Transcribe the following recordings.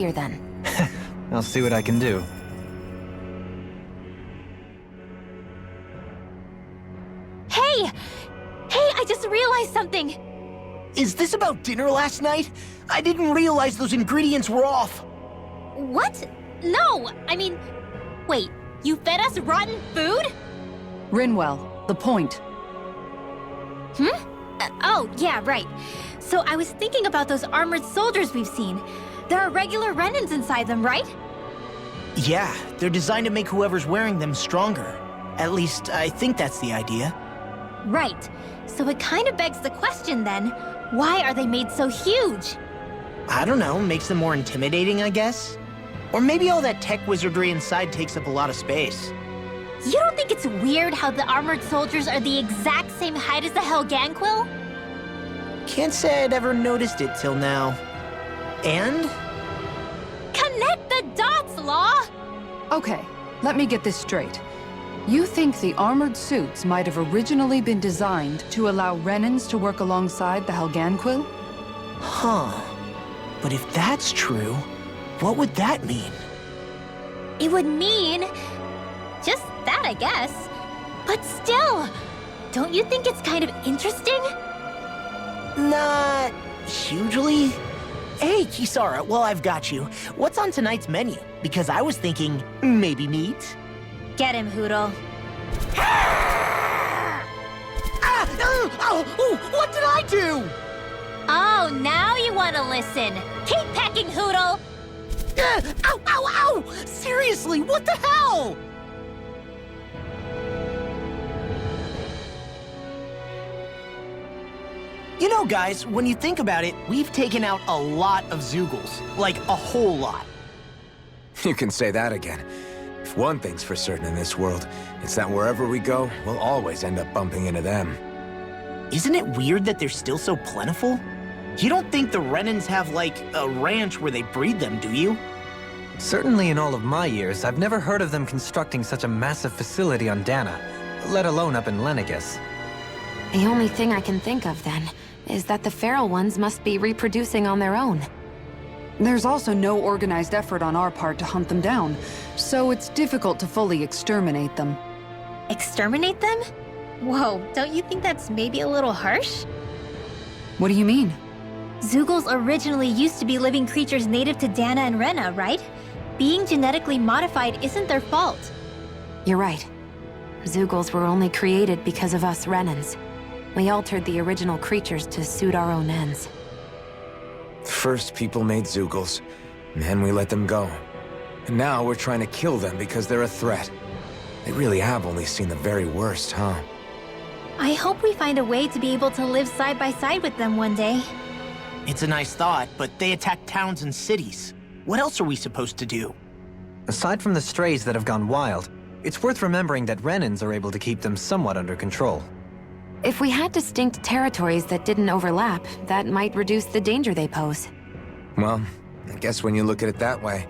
here then. I'll see what I can do. Hey! Hey, I just realized something! Is this about dinner last night? I didn't realize those ingredients were off. What? No! I mean, wait, you fed us rotten food? Rinwell, the point. Oh, yeah, right. So I was thinking about those armored soldiers we've seen. There are regular Renans inside them, right? Yeah, they're designed to make whoever's wearing them stronger. At least, I think that's the idea. Right. So it kind of begs the question then, why are they made so huge? I don't know, makes them more intimidating, I guess? Or maybe all that tech wizardry inside takes up a lot of space. You don't think it's weird how the armored soldiers are the exact same height as the Helganquil? Can't say I'd ever noticed it till now. And? Connect the dots, Law! Okay, let me get this straight. You think the armored suits might have originally been designed to allow Renans to work alongside the Helganquil? Huh. But if that's true, what would that mean? It would mean... just that, I guess. But still, don't you think it's kind of interesting? Not hugely. Hey, Kisara, well, I've got you. What's on tonight's menu? Because I was thinking, maybe meat? Get him, Hootle. What did I do? Oh, now you want to listen. Keep pecking, Hootle! Ow, ow, ow! Seriously, what the hell? You know, guys, when you think about it, we've taken out a lot of Zoogles. Like, a whole lot. You can say that again. If one thing's for certain in this world, it's that wherever we go, we'll always end up bumping into them. Isn't it weird that they're still so plentiful? You don't think the Renans have, like, a ranch where they breed them, do you? Certainly in all of my years, I've never heard of them constructing such a massive facility on Dana, let alone up in Lenegus. The only thing I can think of, then, is that the feral ones must be reproducing on their own. There's also no organized effort on our part to hunt them down, so it's difficult to fully exterminate them. Exterminate them? Whoa, don't you think that's maybe a little harsh? What do you mean? Zoogles originally used to be living creatures native to Dana and Rena, right? Being genetically modified isn't their fault. You're right. Zoogles were only created because of us Renans. We altered the original creatures to suit our own ends. First, people made Zoogles, and then we let them go. And now we're trying to kill them because they're a threat. They really have only seen the very worst, huh? I hope we find a way to be able to live side by side with them one day. It's a nice thought, but they attack towns and cities. What else are we supposed to do? Aside from the strays that have gone wild, it's worth remembering that Renans are able to keep them somewhat under control. If we had distinct territories that didn't overlap, that might reduce the danger they pose. Well, I guess when you look at it that way,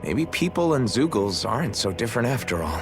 maybe people and Zoogles aren't so different after all.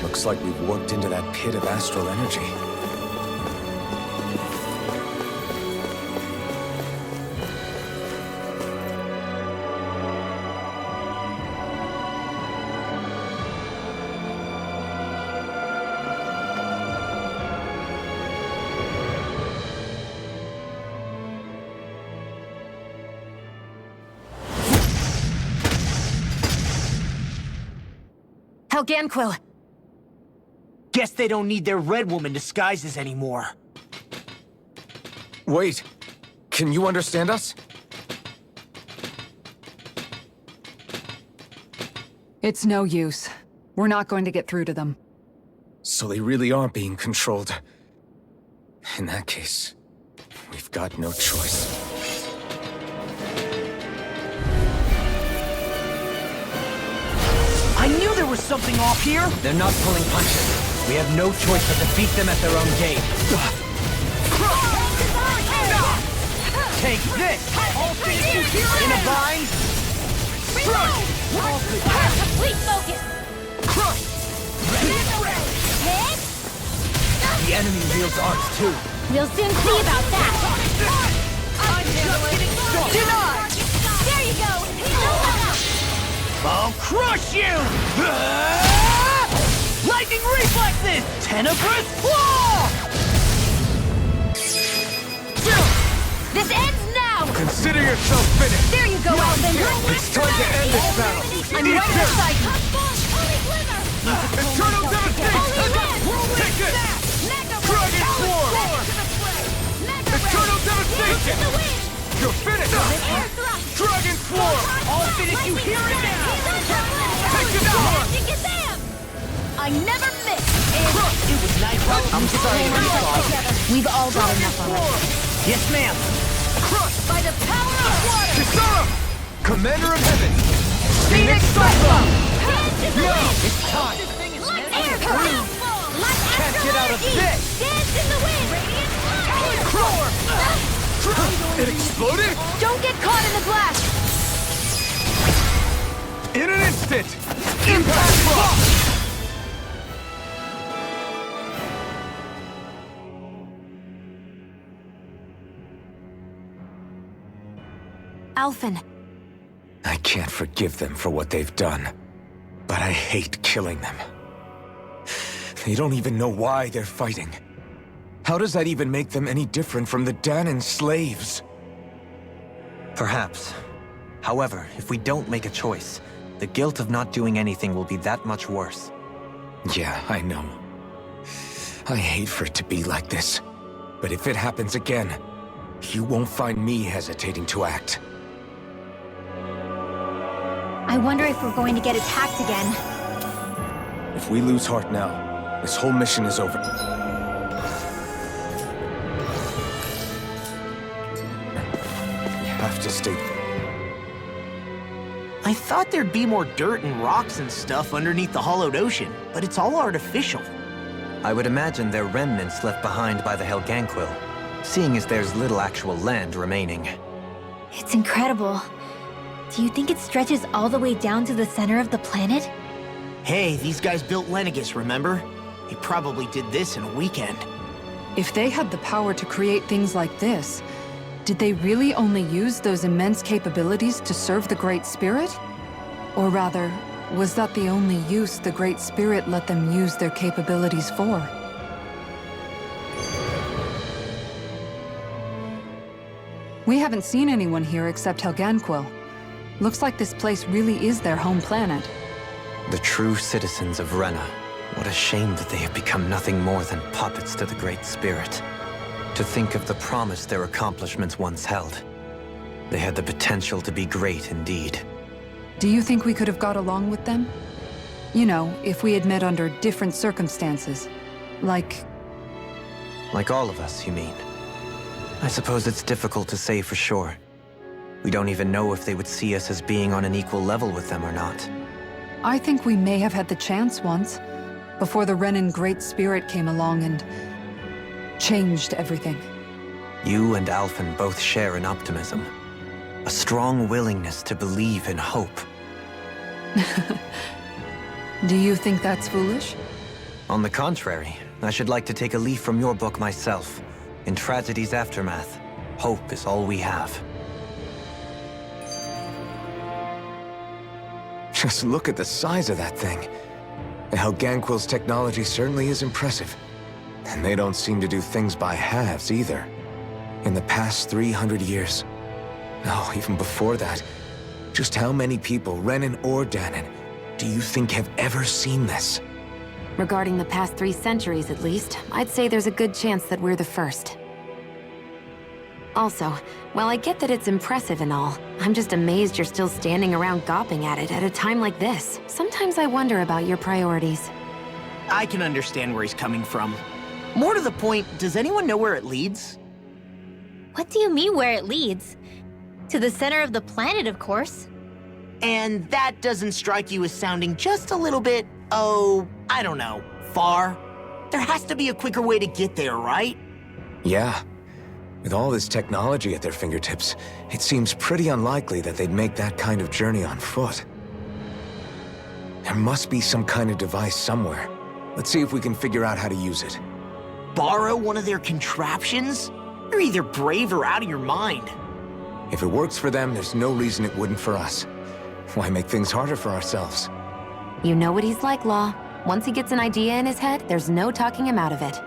Looks like we've warped into that pit of astral energy. Helganquil! Guess they don't need their Red Woman disguises anymore. Wait, can you understand us? It's no use. We're not going to get through to them. So they really are being controlled. In that case, we've got no choice. I knew there was something off here! They're not pulling punches. We have no choice but to defeat them at their own game. Take this! All things you hear in a bind! Complete focus! The enemy wields arts too. We'll soon see about that! Denied! There you go! I'll crush you! Lightning reflexes! Tenebrous claw! This ends now! Consider yourself finished! There you go, Alvin! It's time to end this battle! I'm Eat right this! beside you! Holy Glimmer! Eternal devastation! Take it! Dragon Swarm! Eternal devastation! You're finished! Dragon Swarm! I'll finish you here and now! Take it out! I never miss! It was nice while I'm sorry to be sorry. We've all got enough of it. Yes, ma'am! By the power of water! Kisara! Commander of Heaven! Phoenix Cyclone! It's time! Like air current! Like Can't get out of this! Dance in the wind! It exploded? Don't get caught in the blast! In an instant! Impact Rock! Alphen, I can't forgive them for what they've done, but I hate killing them. They don't even know why they're fighting. How does that even make them any different from the Danan slaves? Perhaps. However, if we don't make a choice, the guilt of not doing anything will be that much worse. Yeah, I know. I hate for it to be like this. But if it happens again, you won't find me hesitating to act. I wonder if we're going to get attacked again. If we lose heart now, this whole mission is over. We have to stay... I thought there'd be more dirt and rocks and stuff underneath the hollowed ocean, but it's all artificial. I would imagine they're remnants left behind by the Helganquil, seeing as there's little actual land remaining. It's incredible. Do you think it stretches all the way down to the center of the planet? Hey, these guys built Lenegis, remember? They probably did this in a weekend. If they had the power to create things like this, did they really only use those immense capabilities to serve the Great Spirit? Or rather, was that the only use the Great Spirit let them use their capabilities for? We haven't seen anyone here except Helganquil. Looks like this place really is their home planet. The true citizens of Rena. What a shame that they have become nothing more than puppets to the Great Spirit. To think of the promise their accomplishments once held. They had the potential to be great indeed. Do you think we could have got along with them? You know, if we had met under different circumstances. Like all of us, you mean? I suppose it's difficult to say for sure. We don't even know if they would see us as being on an equal level with them or not. I think we may have had the chance once, before the Renan Great Spirit came along and changed everything. You and Alphen both share an optimism. A strong willingness to believe in hope. Do you think that's foolish? On the contrary, I should like to take a leaf from your book myself. In tragedy's aftermath, hope is all we have. Just look at the size of that thing. The Helganquil's technology certainly is impressive. And they don't seem to do things by halves either. In the past 300 years, no, even before that, just how many people, Renan or Danan, do you think have ever seen this? regarding the past 3 centuries at least, I'd say there's a good chance that we're the first. Also, while I get that it's impressive and all, I'm just amazed you're still standing around gawping at it at a time like this. Sometimes I wonder about your priorities. I can understand where he's coming from. More to the point, does anyone know where it leads? What do you mean where it leads? To the center of the planet, of course. And that doesn't strike you as sounding just a little bit, oh, I don't know, far? There has to be a quicker way to get there, right? Yeah. With all this technology at their fingertips, it seems pretty unlikely that they'd make that kind of journey on foot. There must be some kind of device somewhere. Let's see if we can figure out how to use it. Borrow one of their contraptions? You're either brave or out of your mind. If it works for them, there's no reason it wouldn't for us. Why make things harder for ourselves? You know what he's like, Law. Once he gets an idea in his head, there's no talking him out of it.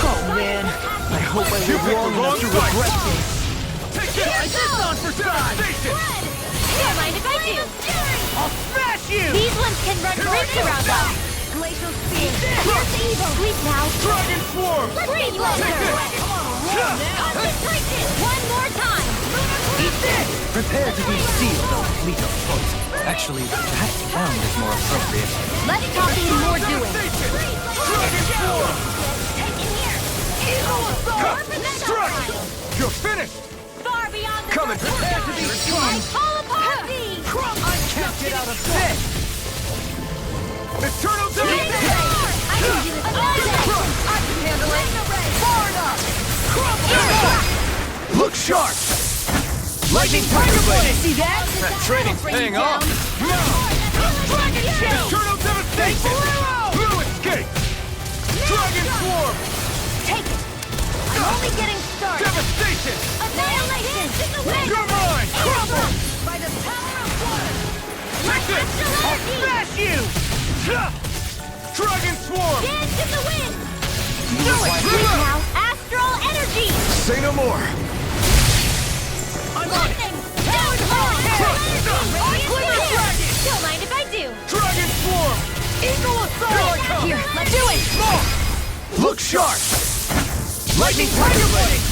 Oh man, I hope I live long enough to regret this. I just on for time! Don't mind if I do! I'll smash you! These ones can run rings around us! Glacial Spear! Here's evil! Sleep now! Dragon Swarm! Let's get you over! Concentration! One more time! Eat this! Prepare to be sealed, O fleet of foot. Actually, perhaps bound is more appropriate. Let's copy more doing! Dragon Swarm! Taken here! Evil Assault! Strike! You're finished! Far beyond the Coming! Prepare to be I sealed! call upon thee! I can't get out of this! Eternal I can do this all day! I can handle it! Far enough! Look sharp! Lightning Tiger Blade! See that? That training's paying off! Dragon Chain! Eternal Devastation! Blue Escape! Dragon Swarm! Take it! I'm only getting started! Devastation! Annihilation! You're mine! Crumble! By the power of water! Take this! I'll smash you! Dragon Swarm! Dance in the wind! Do it! Right now! Astral energy! Say no more! Lightning! Down hard! Radiant Dragon! Don't mind if I do! Dragon Swarm! Eagle Assault! Here, let's do it! Look sharp! Lightning Tiger Blade!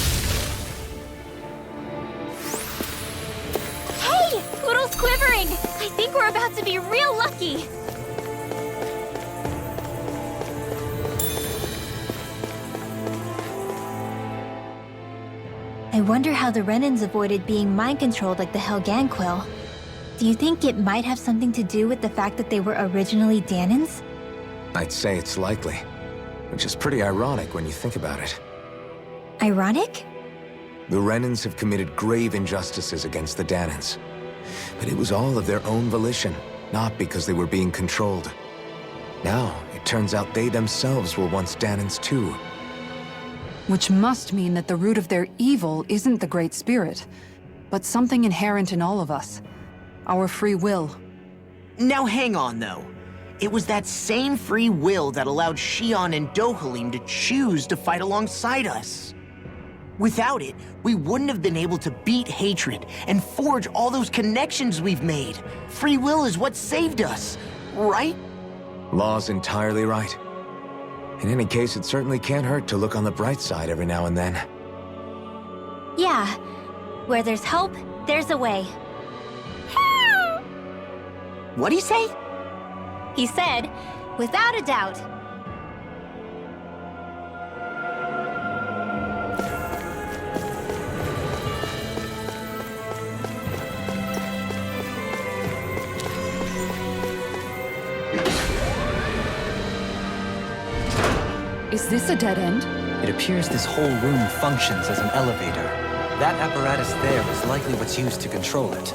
Hey! Poodle's quivering! I think we're about to be real lucky! I wonder how the Renans avoided being mind-controlled like the Helganquil. Do you think it might have something to do with the fact that they were originally Danans? I'd say it's likely. Which is pretty ironic when you think about it. Ironic? The Renans have committed grave injustices against the Danans. But it was all of their own volition, not because they were being controlled. Now, it turns out they themselves were once Danans too. Which must mean that the root of their evil isn't the Great Spirit, but something inherent in all of us. Our free will. Now hang on, though. It was that same free will that allowed Xion and Dohalim to choose to fight alongside us. Without it, we wouldn't have been able to beat hatred and forge all those connections we've made. Free will is what saved us, right? Law's entirely right. In any case, it certainly can't hurt to look on the bright side every now and then. Yeah. Where there's hope, there's a way. What'd he say? He said, without a doubt. Is this a dead end? It appears this whole room functions as an elevator. That apparatus there is likely what's used to control it.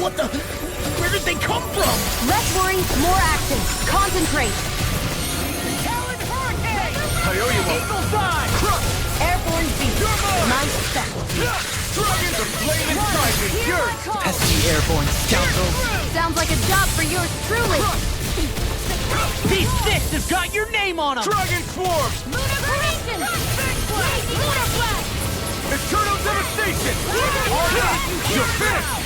What the? Where did they come from? Less worry, more action. Concentrate. I owe you one! Eagle's Eye! Airborne beast. You're mine! Might effect! Dragons are flame inside me! Yours! Pesky airborne scoundrel. Sounds like a job for yours truly. These fists have got your name on them! Dragon swarm! Eternal devastation! You're finished!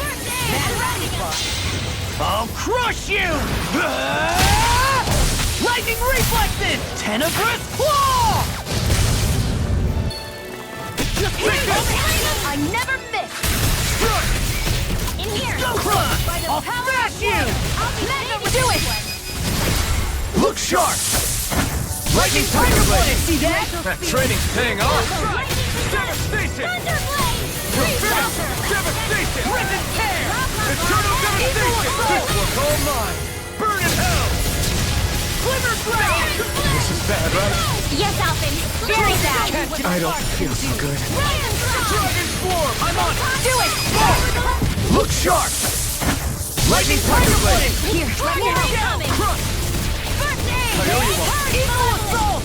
I'll crush you! Lightning reflexes! Tenebrous claw! I never miss! In here! I'll smash you! Do it! Look sharp! Lightning tiger blade! See that? That training's paying off! Devastation! You're finished! Devastation! Rip and tear! Eternal devastation! This one's all mine! Burn in hell! Glimmer blade! This is bad, right? Yes, Alvin. Very bad. I don't feel so good. Dragon swarm! I'm on it! Do it! Look sharp! Lightning tiger blade! Here, let me help. Coming. Crush! I know you won't. Equal assault!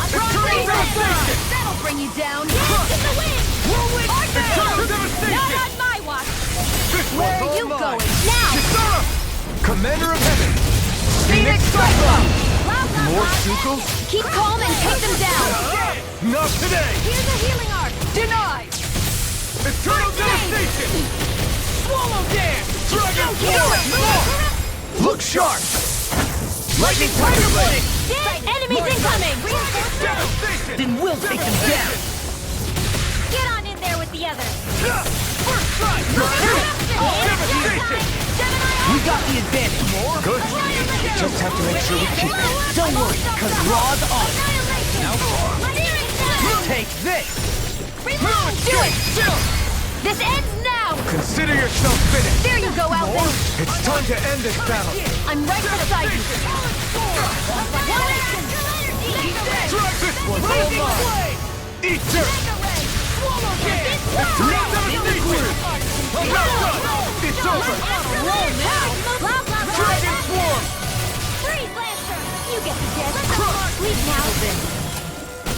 Eternal devastation! That'll bring you down. Yes, in the wind! Whirlwind! Eternal Not devastation! on my watch. This Where one's are all you mine! going? Now! Kisara! Commander of Heaven! Phoenix Cyclone! More Sukos? Keep calm and take them down. Not today! Here's a healing arc. Denied! Eternal devastation! Swallow dance! Dragon Do it! swarm! Look sharp! Lightning tiger blade! Enemies incoming. Devastation! Then we'll take them down! Get on in there with the others. First strike! Devastation! We got the advantage. Good. Just have to make sure we keep it. Don't worry, cause Raw's on it. Take this! Do it. This ends now. Consider yourself finished! There you go, Alvin. It's time to end this battle! I'm right beside you. Drag this one! All mine! Eat dirt! Eternal devastation! I'm not done! It's over! Dragon swarm! Freeze, Lancer. You get the gist. Leave now.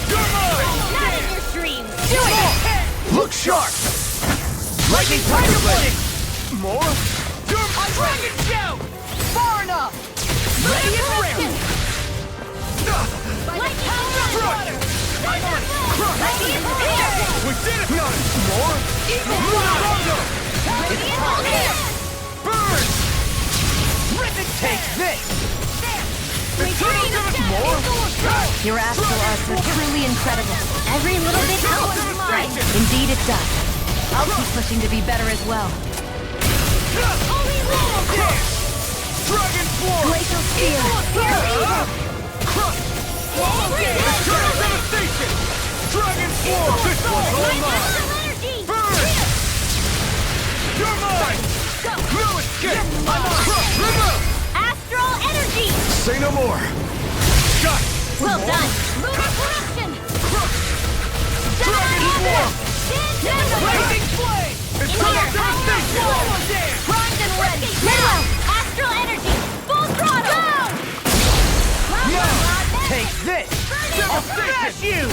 You're mine! Not in your dreams. Do it. Look sharp! Lightning tiger blade! More? You're mine! Dragon shout! Far enough! Ready and ready! Crush! I'm on it! Crush! We did it! Not more! Rondo! Burn! Rip and take this! Eternal devastation! More? Your astral arts are truly incredible. Every little bit helps. Indeed it does. I'll keep pushing to be better as well. Dragon swarm! Glacial Spear. Crush! Eternal devastation! Dragon swarm! This one's all mine! Burn! You're mine! No escape! I'm on! Crush! Remove! Astral energy. Say no more! Shot! Well done. Lunar corruption. Dragon swarm! Lightning blade! Eternal devastation! Primed and ready. Now. Astral energy. Full throttle. No! Take this! I'll smash you!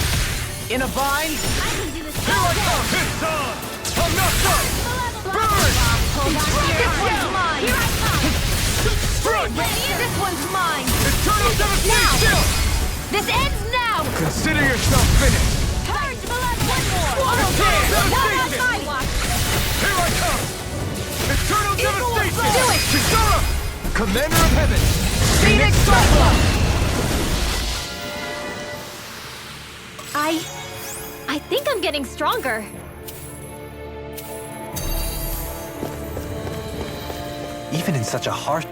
In a bind? I can do this. Here I come! It's on! I'm not done! Burn! This one's mine! Here I come. Strike! This one's mine! Eternal devastation! This ends now. Consider yourself finished! Purge below. One more. Swallow dance! Not on my watch. Here I come! Eternal devastation! Do it. Kisara! Commander of Heaven! Phoenix Cyclone! I think I'm getting stronger. Even in such a harsh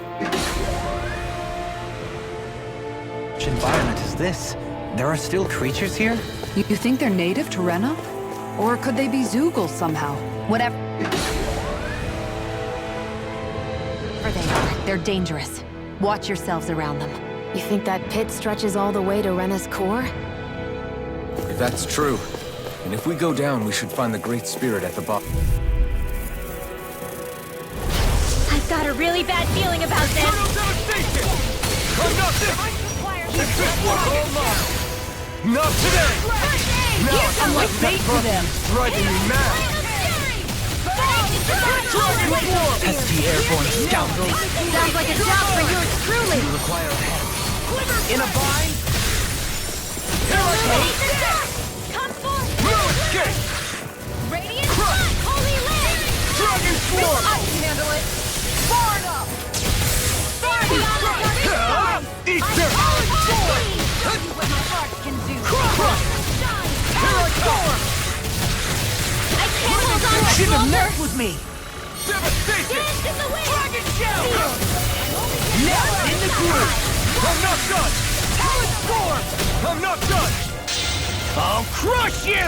environment as this, there are still creatures here? You think they're native to Rena? Or could they be Zoogle somehow? Whatever they are, they're dangerous. Watch yourselves around them. You think that pit stretches all the way to Rena's core? If that's true, and if we go down, we should find the Great Spirit at the bottom. I've got a really bad feeling about this. Eternal devastation! I'm not this! It's this one all mine! Not today! Here's some like bait for them. Driving me mad. Pesky airborne scoundrels. Sounds like a job for yours truly. You require a hand. In a bind? Come forth! No escape! Radiant Strike! Holy Land! Dragon Swarm! I can handle it. Far enough! Eat dirt! What my heart can do. Here I come! I can't hold on much Shouldn't have longer! messed with me! Devastation! Dance in the wind! Dragon Shell! Now in the groove! I'm not done! Talon Storm! I'm not done! I'll crush you!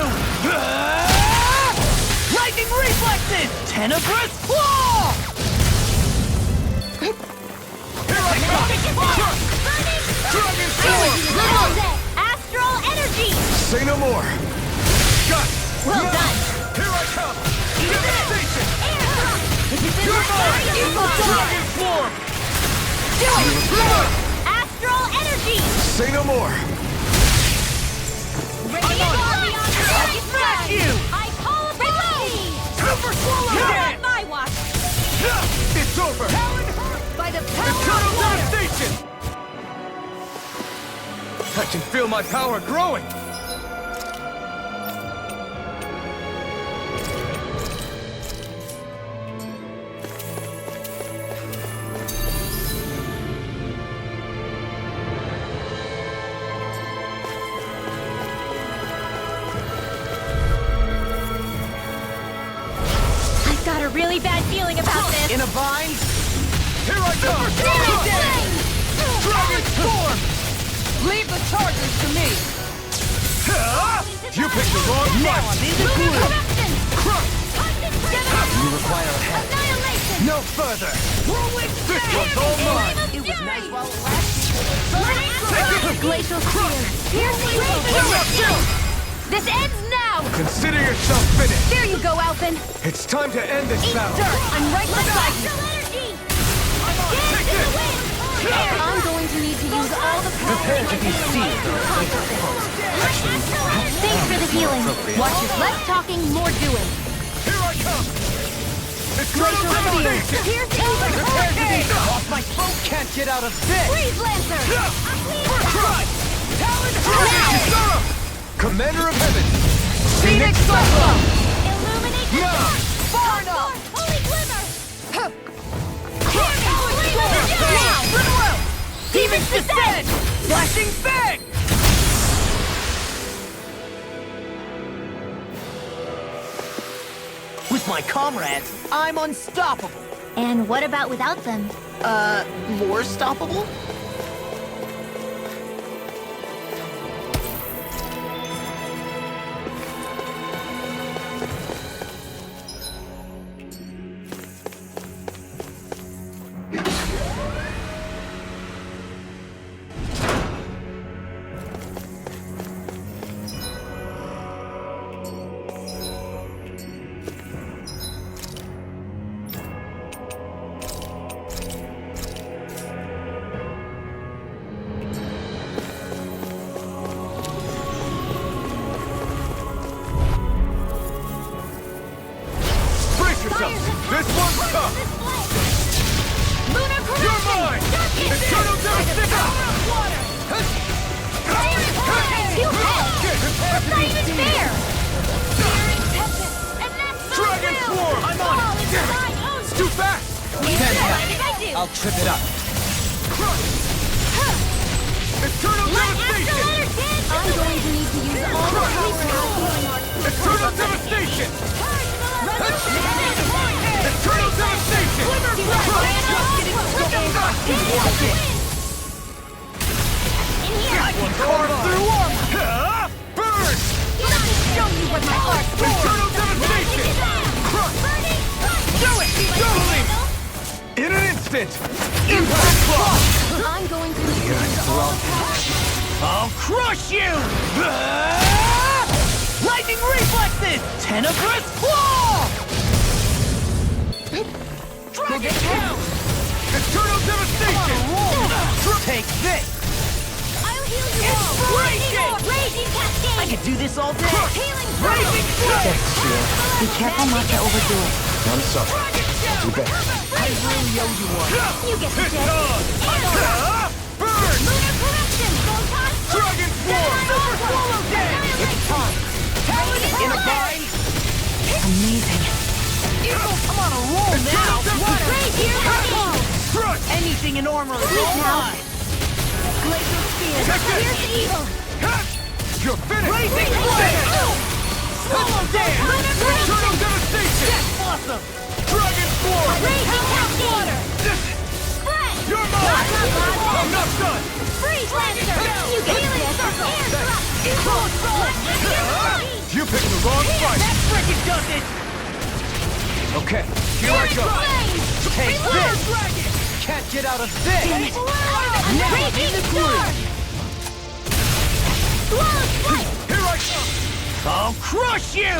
Lightning reflexes! Tenebrous claw! Here I come! Dragon Sword! Astral energy! Say no more. Got it! Well done! Here I come! Devastation! You're Dragon Swarm! Astral energy! Say no more. Smash you! I call upon thee! Super Swallow Not Dance! on my watch! It's over! By the Eternal power of water! devastation! I can feel my power growing! I've got a really bad feeling about this! In a bind? Here I come! Dragon Storm! Leave the charges to me. You picked the wrong Now fight! I'm in the groove! You require a hand. Annihilation! No further! This one's all mine! It was nice while it lasted. Glacial Spear! Piercing Radiant! This ends now! Consider yourself finished! There you go, Alphen! It's time to end this Eat battle! dirt! I'm right beside you! Take this! I'm going to need to use all the power. Prepare to be seized or later opposed. Actually, Thanks for the healing. appropriate. Watch it. Less talking, more doing. Here I come! Eternal Glacial Spear! devastation! Piercing Hurricane! off my boat can't get out of this! Freeze Lancer! First try! Talon Hurricane! Commander of Heaven! Phoenix Cyclone! Illuminate the No! dark! Far enough! Holy Glimmer! Now! Demons Descent! Flashing Fang! With my comrades, I'm unstoppable. And what about without them? More stoppable? Brace yourself! This one's tough! Lunar You're Corruption! mine! Eternal devastation! Too heavy! That's not even fair! And that's so Dragon real! Swarm! I'm on All it! is mine own! It's too fast! I'll trip it up. Eternal devastation! I'm going to need to use all the power Eternal devastation! Eternal devastation! in here! Carve through armor! Burn! Let me show you what my heart Eternal devastation! Do it! Doubling! In an instant! Impact block! I'm going to need to use all the power. I'll crush you! Lightning reflexes! Tenebrous claw! Dragon Shell! Eternal devastation! Take this! I'll Raging cascade! I could do this all day! Healing Raging Thanks, Shield. Be careful not to overdo it. I'm sorry. I'll do better. I really owe you one! You get the gist. Burn! Lunar corruption! Photon Dragon Swarm! Super Swallow Dead! It's time! In a bind! Amazing. I'm on a roll now! Raise your hand! Crush! Anything in armor is all mine! Glacial spear! Check this. Here's the evil! You're finished! Raging Blade! Swallow Dead! Lunar corruption! Eternal Devastation! Awesome! Dragon Swarm! Raging cascade! Spread! You're mine! I'm not done! Freeze Lancer! You get the gist. Air thrust! Evil Assault! You picked the wrong fight! That frickin' does it! Okay, here I go! Take this! Can't get out of this! Now Raging in the storm! Flawless flight! Here I come! I'll crush you!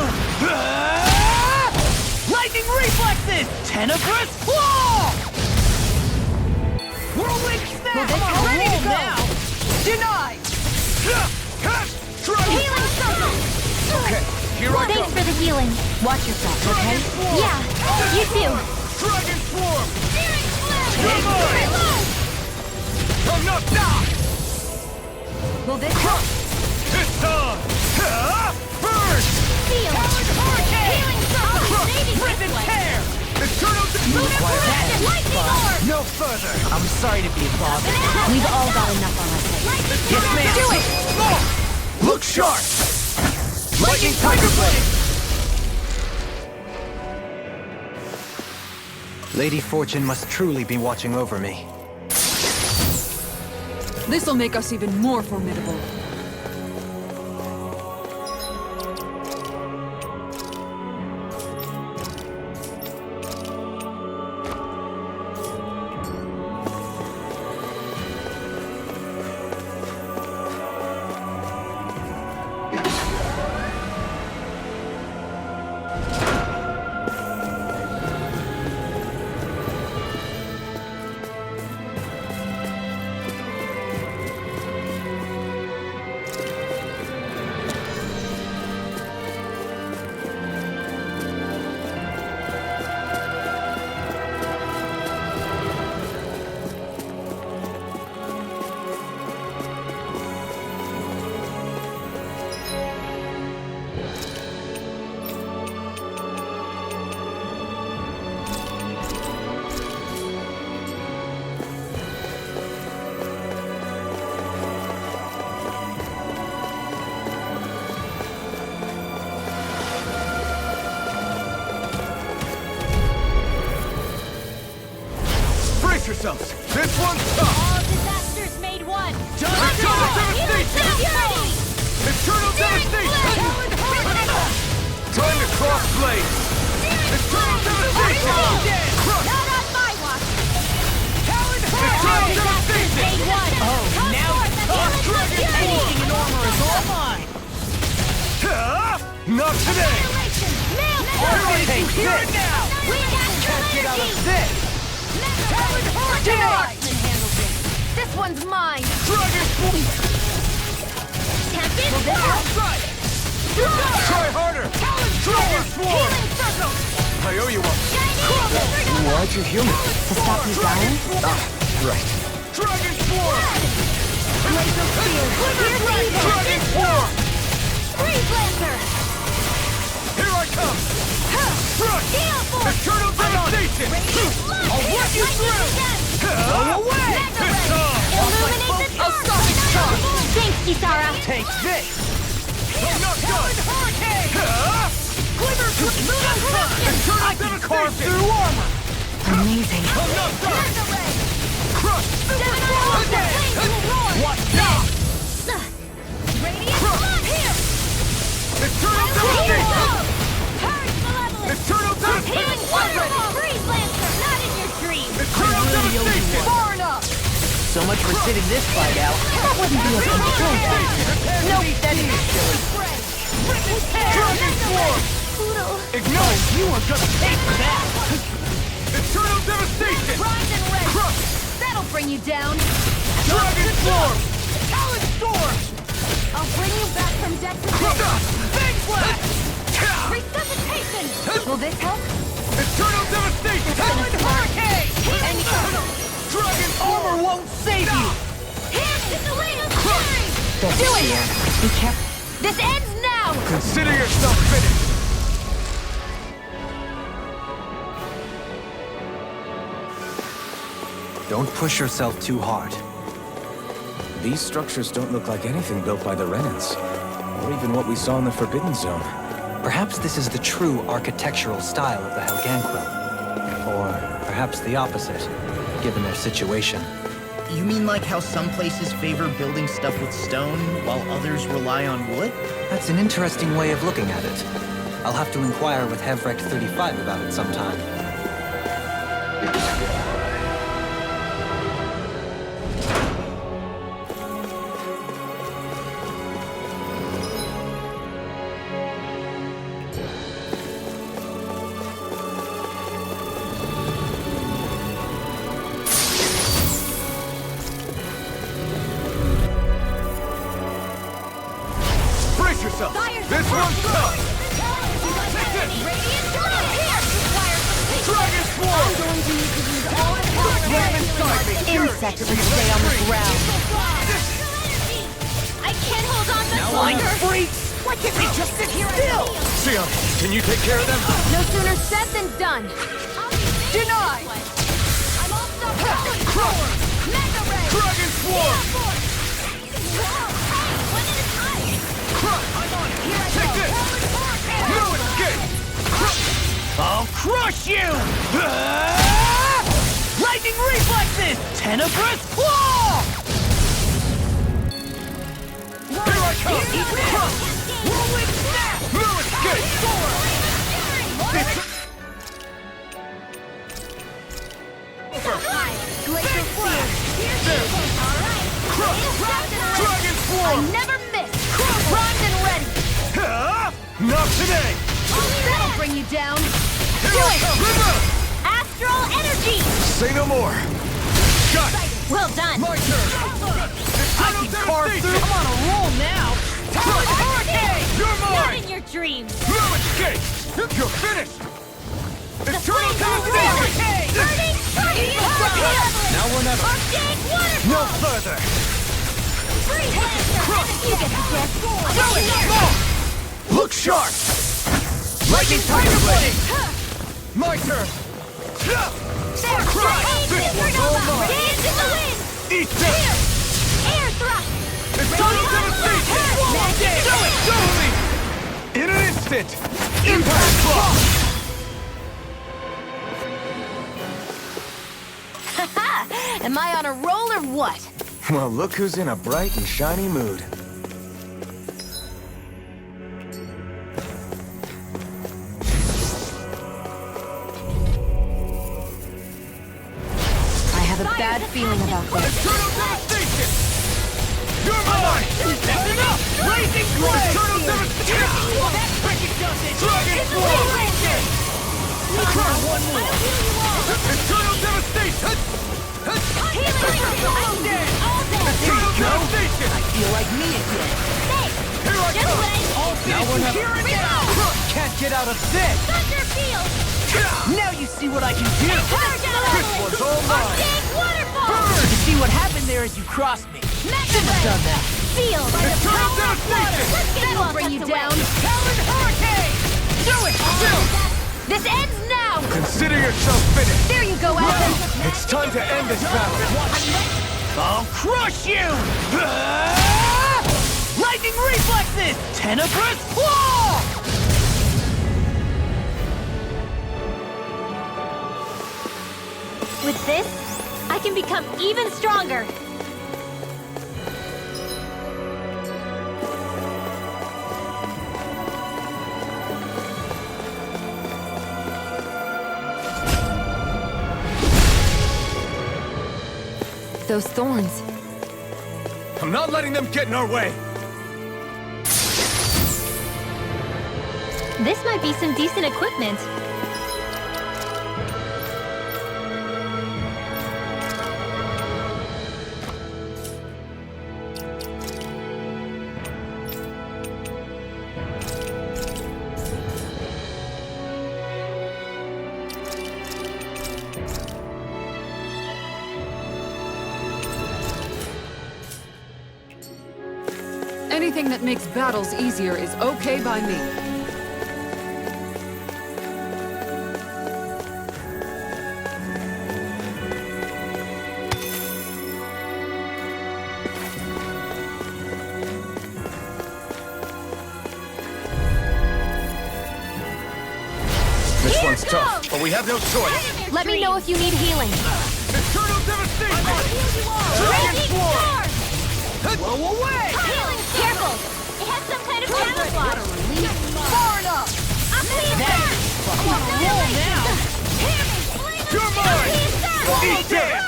Lightning reflexes! Tenebrous claw! Whirlwind snap! I'm ready to go! Denied! Healing circle! Okay, here I go! Thanks for the healing. Watch yourself, okay? Yeah, you too. Dragon Swarm! Searing flare! Reload! I'm not down! Will this help? It's time! Burn! Seal! Healing circle! Saving Rip and tear! Eternal Lunar corruption! Lightning orb! No further! I'm sorry to be a bother. We've all got enough on our plate. Lightning Yes, ma'am! Do it! Look sharp! Lightning Tiger Blade! Lady Fortune must truly be watching over me. This'll make us even more formidable. Brace yourselves! This one's tough! All disasters made one! Eternal Devastation! Eternal Devastation! Time to cross blades! Eternal Devastation! Not on my watch! Eternal Devastation! Made one! Oh, now it's tough! Anything in armor is all mine! Not today! Take this! Can't get out of this! Denied! This one's mine! Dragon Swarm! Tempest! Try harder! Dragon Swarm! Healing circle! I owe you one! Why'd you heal me? To stop me dying? Right. Dragon Swarm! Glacial spear! Here's the evil! Dragon Swarm! Freeze Lancer! Here I come! Crush! Heal force! Eternal Devastation! I'll work you through! Go away! It's time! Illuminate the I'll stop his charge! Thanks, Kisara! Take this! I'm not done! Hurricane! Glimmer! Eternal I can Devastation! carve through armor! Amazing. I'm not done! Crush! Watch out! Eternal Devastation! Eternal Healing Devastation! water! Freeze Lancer! Not in your dreams! Eternal Devastation! Far enough! So much for sitting this fight out. That wouldn't be a control. Nope, that is silly. Dragon Swarm! Ignite! You are gonna pay for that! Eternal Devastation! Rise and rest! Crush! That'll bring you down! Dragon Swarm! Talon Storm! I'll bring you back from dead to Big Blast! Resuscitation! Will this help? Eternal devastation! Talent Hurricane! Dragon armor won't save you! Here's the lane of fury! Do it! Be careful. This ends now! Consider yourself finished! Don't push yourself too hard. These structures don't look like anything built by the Renans, or even what we saw in the Forbidden Zone. Perhaps this is the true architectural style of the Helganquil. Or perhaps the opposite, given their situation. You mean like how some places favor building stuff with stone, while others rely on wood? That's an interesting way of looking at it. I'll have to inquire with Hevrek 35 about it sometime. Brace yourself! This one's tough! Take this! Dragon Swarm! I'm going to need to use all the power Slam inside me! Insects would stay on the ground. I can't hold on much Flying longer. freaks! Why can't we just sit still? Sion, can you take care of them? No sooner said than done. Denied! I'm all stuck up. Mega Ray! Dragon Swarm! One at a time. I'm on it! Take this! No escape! I'll crush you! Lightning reflexes! Tenebrous claw! Here I come! Whirlwind snap! No escape! Glacial Fear! Dragon I Swarm! never miss! Primed and ready! Not today! That'll bring you down! Here I come! Astral energy. Say no more! Shot! Well done. My turn! I can carve through! I'm on a roll now! Talent Hurricane! You're Not mine! in your dreams. No escape! You're finished! Eternal flames devastation! Burning fire. Now or never. Arctic waterfall. No further! Free blaster. You get the gift. Look sharp! Lightning Tiger Blade! My turn! Crush! This one's all mine! Dance in the wind. Eat this! Air thrust. Eternal devastation! Do it! Double me! In an instant! Impact Claw! Am I on a roll or what? Well, look who's in a bright and shiny mood. I have a bad feeling about this. Eternal devastation! You're mine! That's enough! Blazing Blade! Eternal devastation! That freaking does it! Dragon Swarm! One more! Eternal devastation! Eternal devastation! I feel like me again. Here I come! Now or never. Here and now! Can't get out of this! Thunder field. Now you see what I can do! This one's all mine! Arctic waterfall. You see what happened there as you crossed me? Shouldn't have done that. Field. Eternal devastation! Let's get you all Bring you tucked away. down! Talon Hurricane! Do it! Still! This ends now! Consider yourself finished! There you go, Alvin! It's time to end this battle! I'll crush you! Lightning reflexes! Tenebrous claw! With this, I can become even stronger. Those thorns. I'm not letting them get in our way! This might be some decent equipment. Anything that makes battles easier is okay by me. This one's tough, but we have no choice. Let me know if you need healing. Eternal devastation! Dragon Swarm! Blow away! Careful! It has some kind of camouflage. Far enough! I'm clean I'm on a roll now! You're mine! Eat that!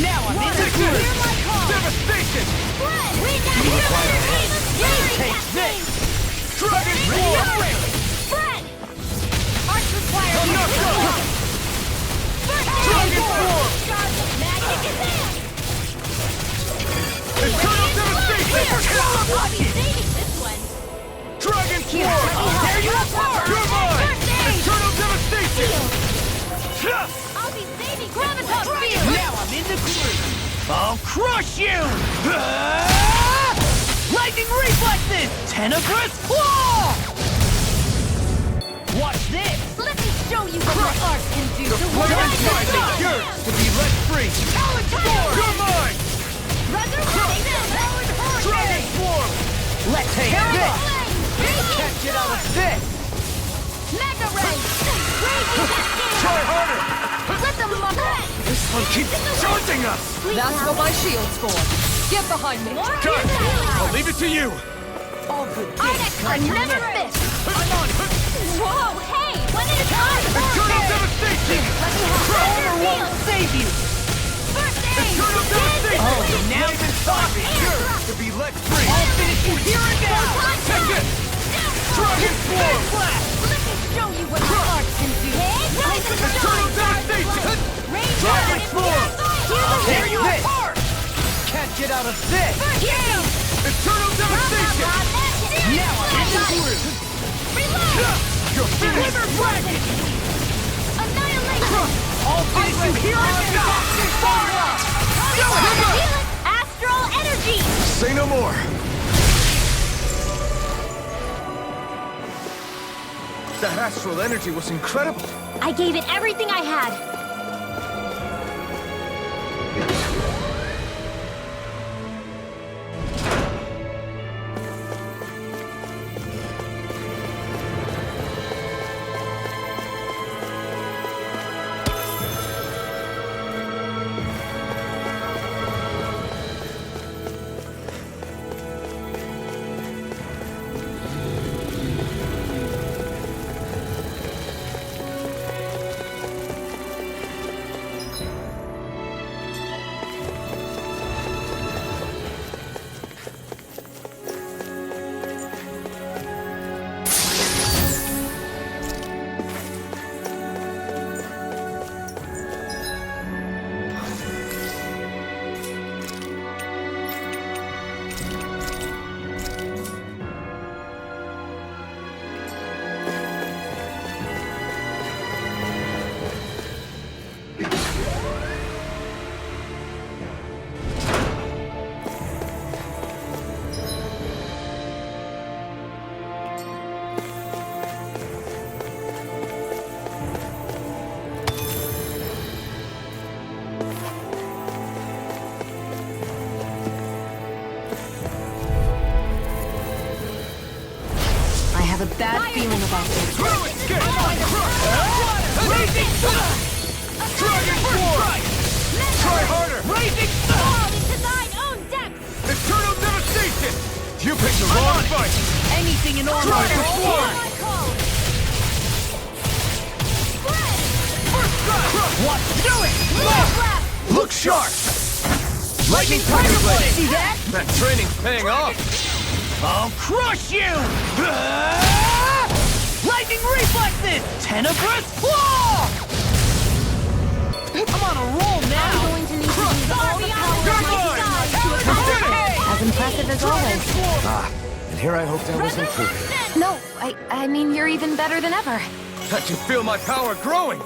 Now I'm in the good! Devastation! Take this! Dragon Swarm! Enough! Dragon Swarm! Eternal devastation! Dragon Swarm! Tear you apart! You're mine! Eternal devastation! I'll be saving Graviton Field! Now I'm in the groove! I'll crush you! Lightning reflexes! Tenebrous claw! Watch this! Let me show you what my art can do! The flaming tide is yours to be let free! You're mine! Dragon Swarm! Let's take this! Can't get out of this! Mega Ray! Try harder! Let them muckle! This one keeps charging us! That's what my shield's for. Get behind me. Good! I'll leave it to you! All good I kids. never miss! I'm on! Whoa, hey! One at a time! Eternal devastation! Thunder won't save you! First aid! Eternal devastation! Oh, now even thought is yours to be let free! I'll finish you here and now! Take it! Dragon Swarm! Let me show you what my art can do! Eternal devastation! Dragon Swarm! Tear you apart! Can't get out of this! Eternal devastation! Now I'm in the groove! You're finished! Dragon! Annihilation! I'll finish you here and now! Far up! Astral energy! Say no more. That astral energy was incredible! I gave it everything I had. have a bad feeling about this. Dragon Force! Try harder! Raising Fall into thine own depths! Eternal devastation! You picked the wrong fight! Anything in order. Dragon Force! What? Do it! Look sharp! Lightning Tiger Blade! See that? That training's paying off! I'll crush you! Lightning reflexes! Tenebrous claw! I'm on a roll now! I'm going to need to use all the power You're of my mine! size You to did it! attack. As impressive as always. Ah, and here I hoped I was improving. No, I mean, you're even better than ever. I can feel my power growing!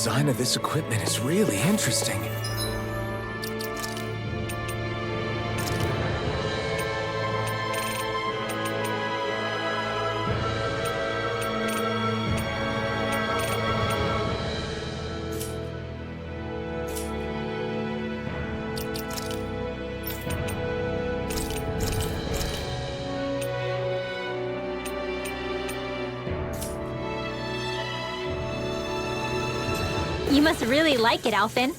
design of this equipment is really interesting. You must really like it, Alphen.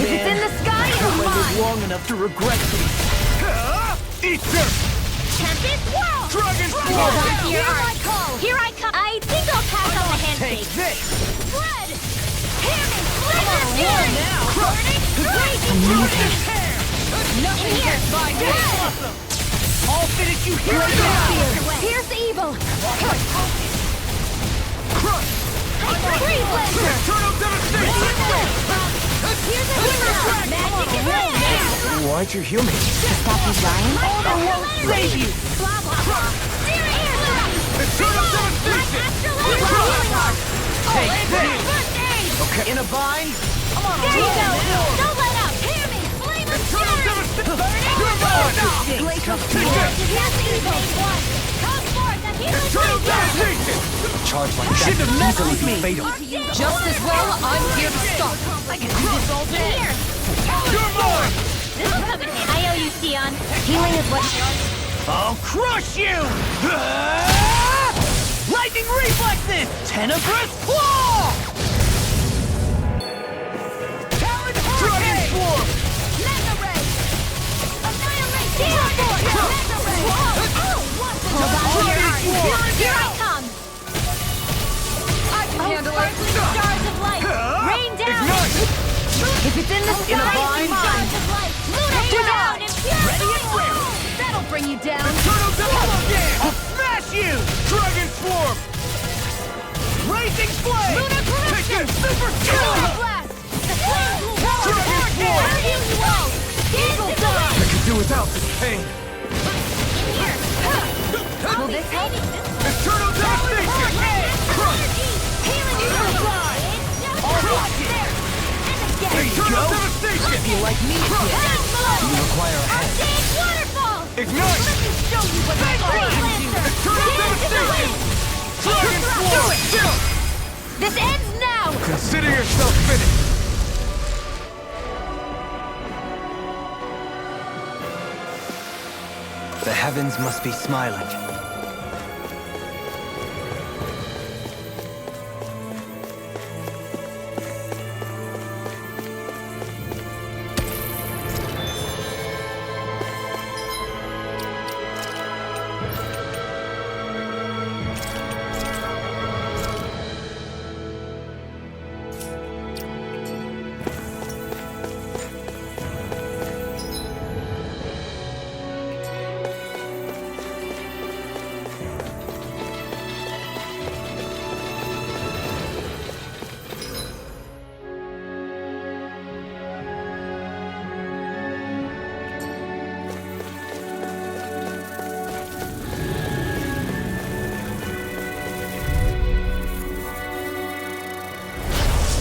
If it's in the sky, it's mine! Long enough to regret this. Eat this! Tempest World! Dragon Hold Sword! on to your arms. Here I come. I think I'll pass on the Take handshake. this! Blood! Hammy! Laser Fury! now! Burning! Raging Amazing. Nothing gets by me! I'll finish you here Laser now! Spear! Pierce evil! Crush! Freeze Laser! Eternal devastation! Here's a hero! Magic and rain! Why'd you heal me? Stop you dying? I won't save you! Blah, blah, blah. Steer air! Eternal devastation! Take this! First aid! Okay. In a bind? Come on, There you go! roll. Don't let up! Hammy! Flame of Eternal Fury! devastation! Burning! You're mine! Glacial Take Spear! this! Here's the evil one! Come forth! The hero Eternal Laser! devastation! Charge like that Shouldn't have could messed easily with be me. fatal. Just as well, I'm here to stop. I can do this all day! Here! You're mine! This will come in handy. I owe you, Sion. Healing is what... I'll crush you! Lightning reflexes! Tenebrous claw! Talon Dragon Swarm! Mega Ray! Annihilate! Demon Force! Mega Ray! Hold on to your arms. Here I come! I can handle it. Stars of light! Rain down! Ignite! If it's in the In a sky, bind? it's mine. Stars of light! Lunar down and pure Ready and fire! ready! That'll bring you down. Eternal devastation! I'll smash you! Dragon Swarm! Raging Flame! Lunar corruption! Take this! Super Solar kill! blast! The flame will roar Dragon toward me! Swarm! How do you know? Eagle die! I could do without this pain. Here! Will this help? Eternal devastation! Crush! Healing you! I'll rock it! And again! Eternal devastation! You like me, kid? You require a hand. Arcade waterfall! Ignite! Show you what I got! Eternal devastation! Dragon Swarm! Chill! This ends now! Consider yourself finished! The heavens must be smiling.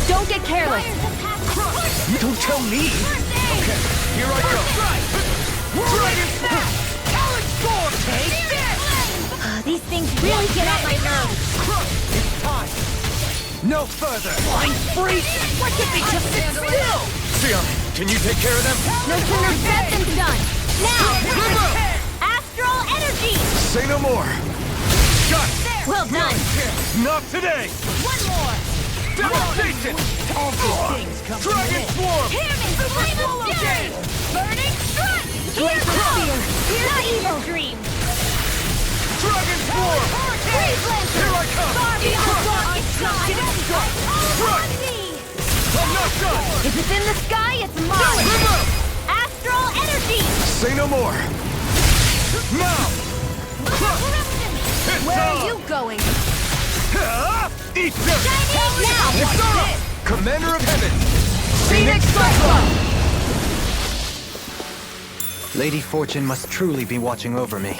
Don't get careless. Don't tell me! Okay, here I go! Dragon Swarm! Talon Storm! Take this! These things really get on my nerves. It's time! No further! Blind freak! Why can't they just sit still? Sion, can you take care of them? No sooner said than done. Now! Astral energy! Say no more! Got it! Well done. Not today! One more. Devastation! All good things come to an Dragon end. Swarm! Flame of Fury! Burning Strut! Here's Spear! Here's the evil dream! Dragon Swarm! Freeze Lancer! Here I come! I'm not done! If it's in the sky, it's mine! Remove! Astral energy! Say no more! Now! It's Where on! are you going? Eat this! Now! Exora! Commander of Heaven! Phoenix Cyclone! Lady Fortune must truly be watching over me.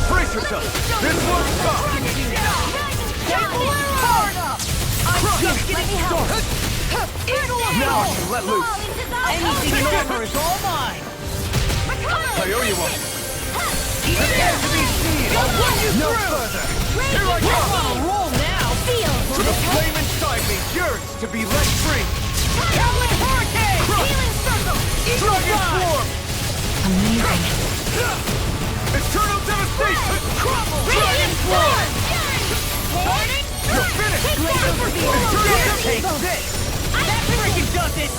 Brace yourself! This one's tough! Now I can let loose! Anything in order is all mine! I owe you one! Prepare to be seen! I'll run you No through! further! Here I go! On a roll now! Feel! The flame inside me yearns to be let free! Howling Hurricane! Healing Circle! Eagle Dragon Fly! Swarm! Amazing. Eternal Devastation! Crumble! Radiant Swarm! Warning! You're finished! Eternal Take Devastation! this! That freaking does it!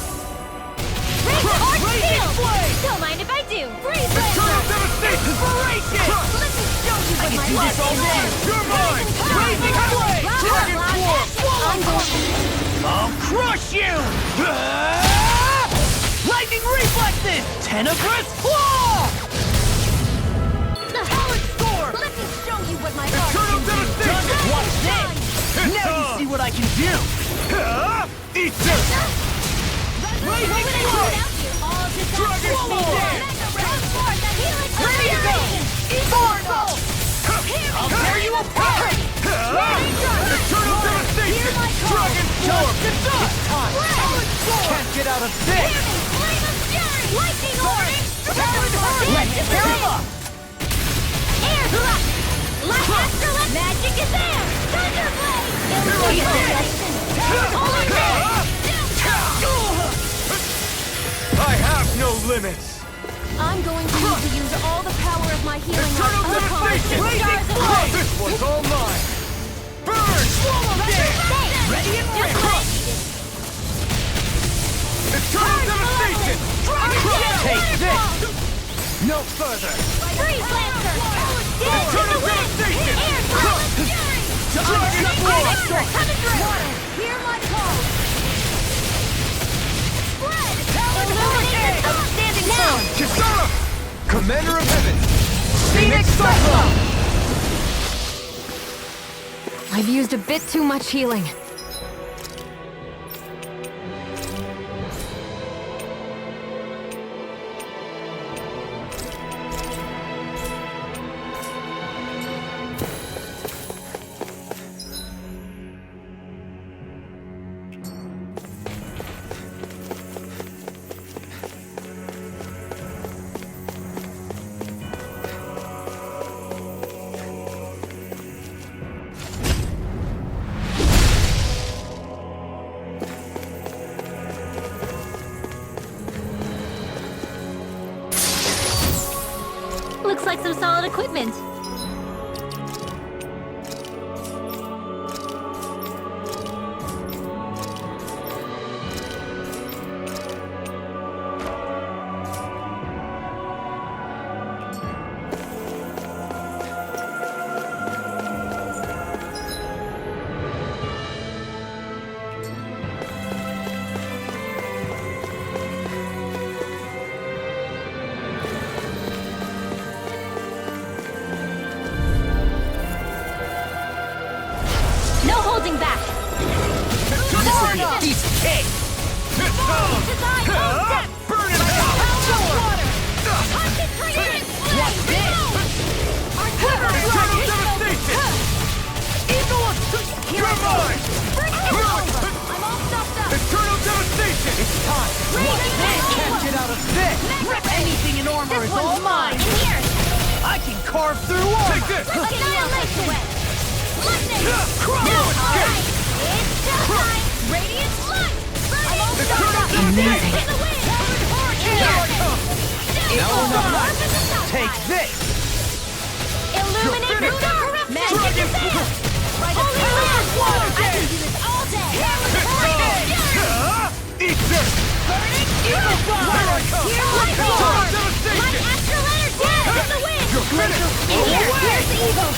Arch Blazing Field! Flame! Don't mind if I do! Freeze Eternal Blaster! Devastation! Inspiration! Let me show you I what can my do this all day! You're mine! Blazing Flame! Dragon Swarm! I'm going I'll crush you! Lightning Reflexes! Tenebrous Claw! the Howard Score! Let me show you what my arch Eternal can do! Devastation! Watch this! Now you see what I can do! Eat this! Blazing Flame! Dragon Swarm! There you go! Immortal! I'll tear you apart! Eternal Devastation! Dragon Swarm! It's time! Can't get out of this! Lightning Orb! Let's tear him up! Air Thrust! Astrolith! Magic is there! Thunderblade! Illumination! Holy Ray! I have no limits! I'm going to need to use all the power of my healing Eternal art. Devastation! Blazing Flame! This one's all mine! Burn! Ready and Just ready! what I needed. Eternal Devastation! Take this! No further! Freeze Lancer! Dance in Eternal the wind! Devastation! Air Thrust! Dragon Swarm! Coming through! Hear my call! Spread! Illuminate the outstanding now! Kisara! Commander of Heaven! Phoenix Cyclone! I've used a bit too much healing. Looks like some solid equipment. No holding back! Piece of cake! Burn it out! Watch this! Eternal Devastation! You're mine! Eternal Devastation! It's time! Can't get out of this! Anything in armor is all mine! I can carve through armor! Take this! Annihilation! Lightning! No escape! It's showtime! Radiant light! Eternal Amazing. In the wind! Here I come! Take this! Illuminate the finished. dark! Magic I can do this all day! Eat this! Burning Evil Bomb! Here's my sword! My astral energy is the wind! You're finished! In here! Here's the evil!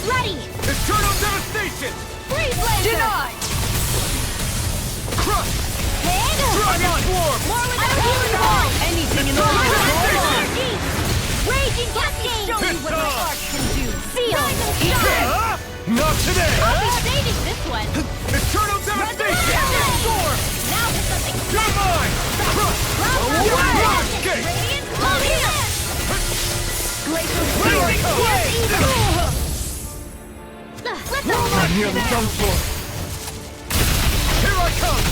Ready! Eternal devastation! Freeze laser! Denied! Crush! Dragon Swarm! More with our healing ball! Anything in order is all mine! Raging Cascade! Show me what my art can do! Seal! Not today! I'll be saving this one! Eternal devastation! Storm! Now for something You're mine! Crush! Escape! Radiant Gloria! Glacial Blazing Flame! Let the I'm near the done for. Here I come!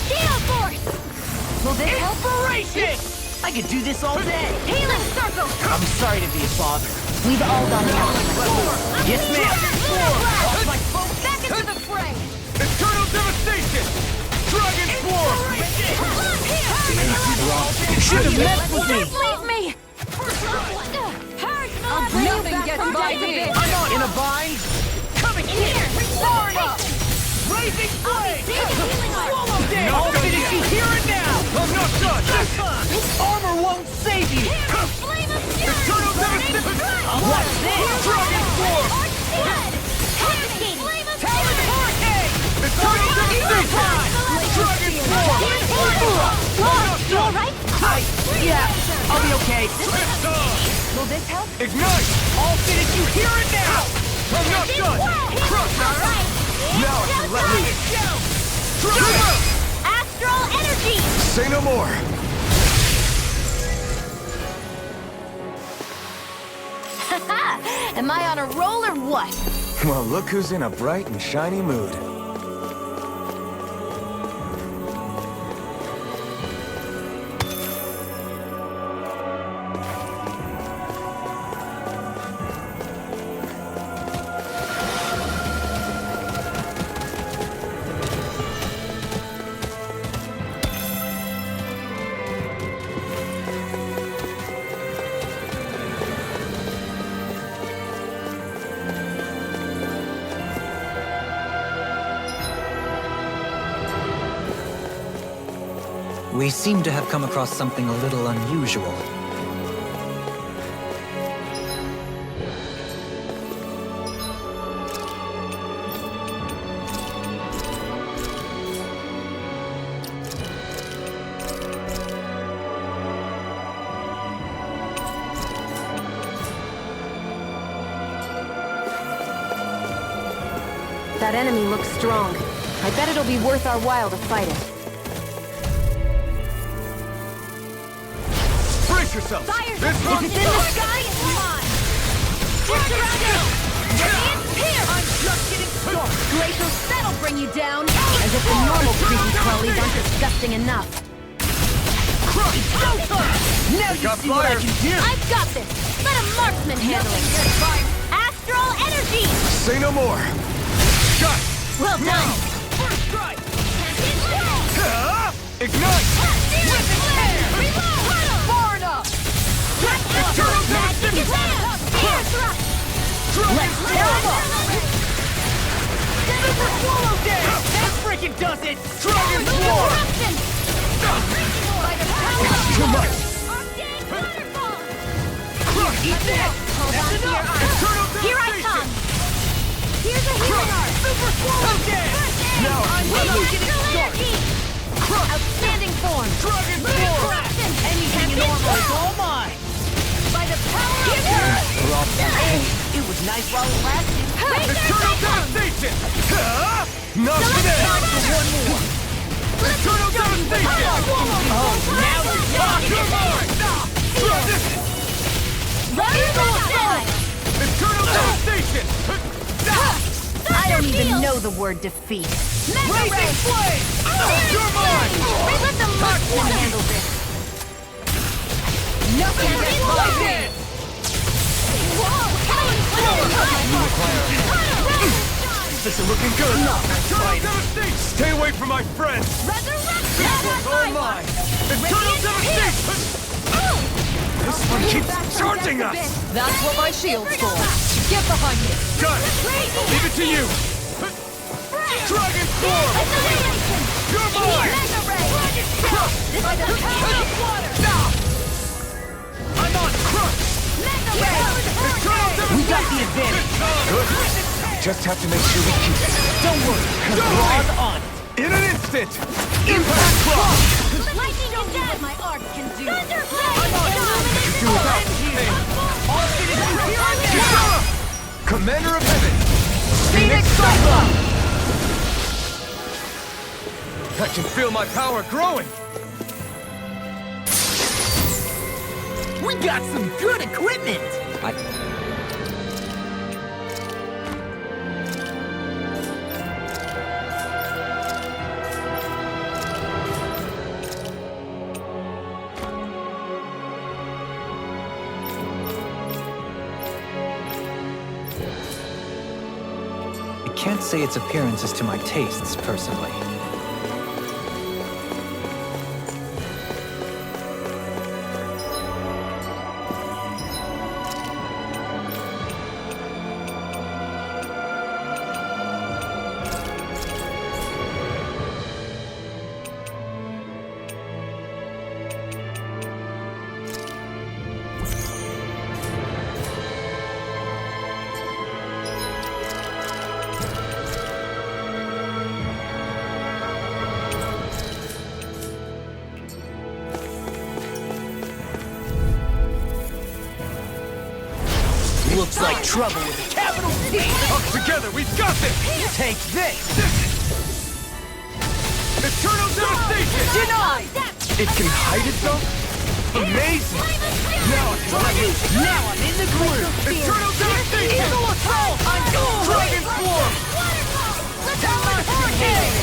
Gale Force! Will this help? Inspiration! I could do this all day. Healing Circle! I'm sorry to be a bother. We've all done it. Yes, ma'am. My folks back into the fray! Eternal devastation! Dragon Swarm! You should have met with me. Leave me! Nothing gets by me! I'm not in a bind. Coming in here! Forward up! Blazing flame! Swallow Dead. I'll finish you here and now. I'm not done! This armor won't save you. Flame of Fury! Eternal devastation! What's this? Dragon Swarm! Archdead! Cascade! Flame of Talon Fury! Hurricane! Eternal devastation! Dragon Swarm! You alright? Yeah, I'll be okay. Lift off! Will this help? Ignite! I'll finish you here and now. I'm not done! Crush! Alright! Now I can let loose! Dragon! Astral Energy! Say no more. Am I on a roll or what? Well, look who's in a bright and shiny mood. We seem to have come across something a little unusual. That enemy looks strong. I bet it'll be worth our while to fight it. Brace yourself! Fire's This If one's it's in the sky, it's mine! Radiant Pierce! I'm just getting started! Glacial, that'll bring you down! As if the normal creepy crawlies aren't disgusting enough. Now you Got see what I fire. can do! I've got this! Let a marksman handle Nothing it! gets by me! Astral Energy! Say no more. shot! Well done! First strike! Ignite! Far enough! Eternal devastation! Let's tear him up. Super swallow dance. That freaking does it. Dragon Swarm! Too much! Eat that. That's enough. Eternal Here I devastation! come! Here's a healing art! Super swallow dance. Now I'm With really astral energy! Outstanding form! Dragon Swarm! anything in normal is all mine. By the power of Earth! It was nice while it lasted. Eternal devastation! Not today! One more. Eternal devastation! Oh, now you're talking. You're mine! Try this! Eternal devastation! I don't even know the word defeat. Blazing flame. You're mine! Let the marksman handle this! Nothing gets by me! This is looking good! Eternal devastation! Stay away from my friends! One's all mine! Eternal devastation! This one keeps charging us! That's what my shield's for. Get behind me! Got it! I'll leave it to you! Dragon Form! You're mine! I'm on crush! We got the advantage. Good. Just have to make sure we keep it. Don't worry, Claw's on it. In an instant! Impact Claw! Lightning is dead! My art can do. Thunderblade! Do without pain. Kisara! Commander of Heaven! Phoenix Cyclone! I can feel my power growing! We got some good equipment! I can't say its appearance is to my tastes, personally. Looks like trouble with a capital T. Up together, we've got this! Take this. Eternal Devastation! Denied. It can hide itself? Amazing! Now I'm in the groove. Eternal Devastation! Eagle Assault. I'm going. Dragon Swarm! Hurricane.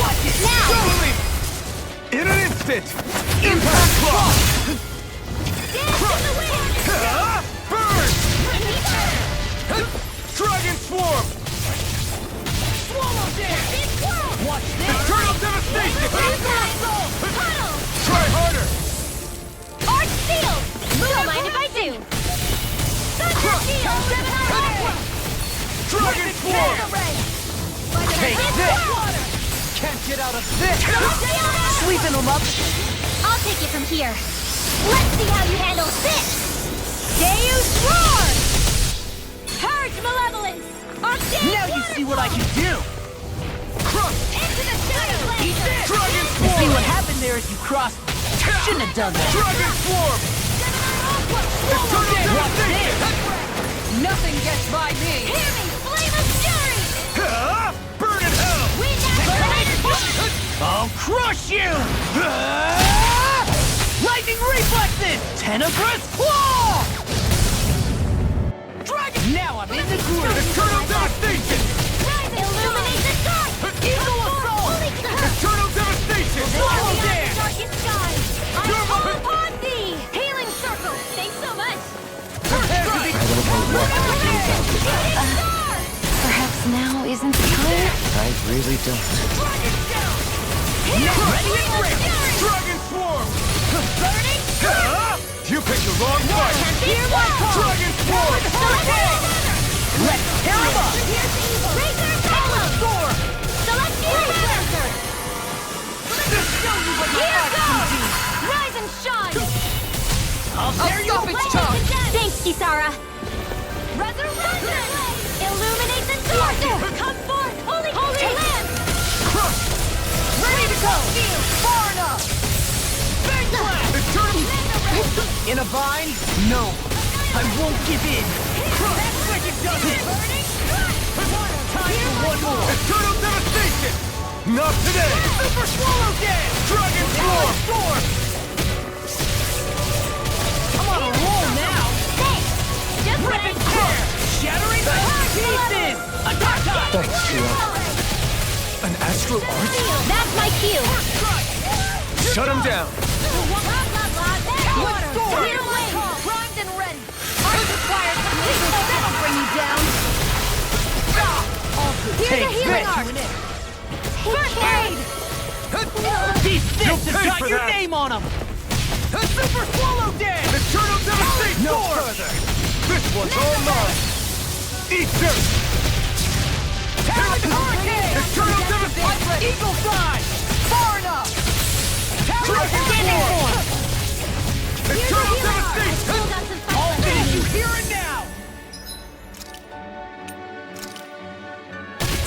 Watch it now. Totally! In an instant! Impact Claw! Burn! Dragon Swarm! Swallow dance. Watch this. Eternal Devastation! Try harder! Arch Shield! Don't mind if I do. Thunder Shield! Dragon Swarm! Take this. Can't get out of this. Sweeping them up. I'll take it from here. Let's see how you handle this! Deus Roar! Purge Malevolence! Now you see what I can do. Into the Shadow Eat this. Dragon See Swarm! what happened there as you crossed. Shouldn't have done that. Dragon Swarm! Eternal Devastation! Nothing gets by me. Hear me, Flame of Fury! Burn in hell! We never I'll crush you! Lightning reflexes! Tenebrous claw! Dragon! Now I'm in the groove! Eternal Devastation! Illuminate the dark! Eagle assault! Eternal Devastation! Swallow Beyond the dance! darkened skies! I call upon thee! Healing Circle! Thanks so much! I don't know what to do about this. Perhaps now isn't the time? I really don't. Dragon Swarm! Burning! You picked the wrong fight! Hear my call! Dragon Swarm! Let's tear him up! Razor Halo! Celestial Lancer! Show you what my Here art can do! goes! Rise and shine! I'll tear you Stop its apart! tongue! Thanks, Kisara! Resurrection! Illuminate the dark! Come forth, holy land! Ready to go! Far enough! Bang blast! In a vine? No. I won't give in. That's like it does it! Time for one more! Eternal Devastation! Not today! Super Swallow Dance! Dragon Swarm! I'm on a roll now! Thanks! Just what I Rip and tear! Shattering the pieces! Attack! Thanks, Shia. An astral arch? That's my cue! Shut him down! Clear away! Primed and ready! Arms required complete! That'll bring you down! Here's Take a healing this. art! First aid! These You'll fists have pay got for your that. name on them! Super Swallow Dance! Eternal Devastation! No Sword! further! This one's all mine! Eat dirt! Hurricane! Eternal Devastation! Eagle Fly! Far enough! Dragon Form! Eternal Devastation! I'll finish you here and now!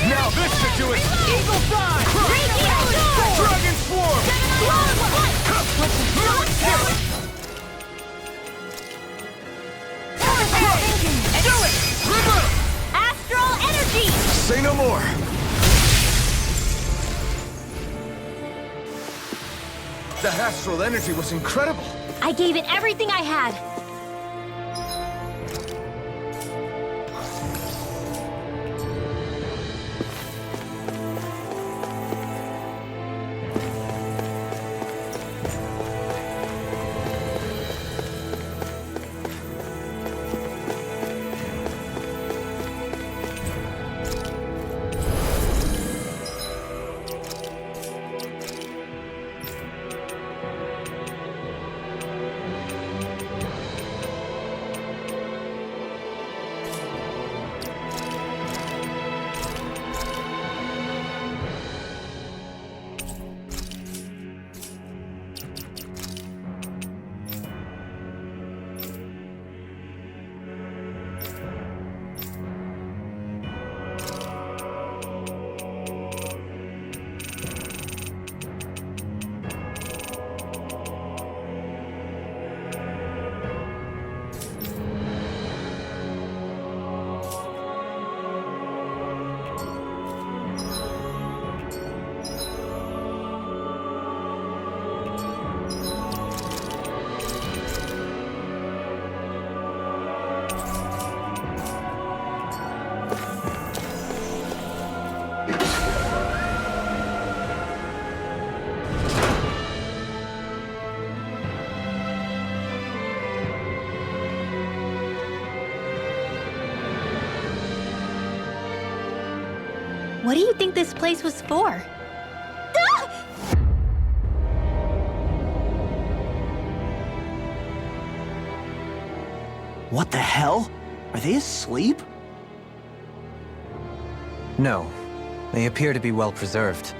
Now this should do it! Eagle Fly! Dragon Swarm! Do it! River! Astral energy! Say no more. The astral energy was incredible. I gave it everything I had. What do you think this place was for? What the hell? Are they asleep? No. They appear to be well preserved.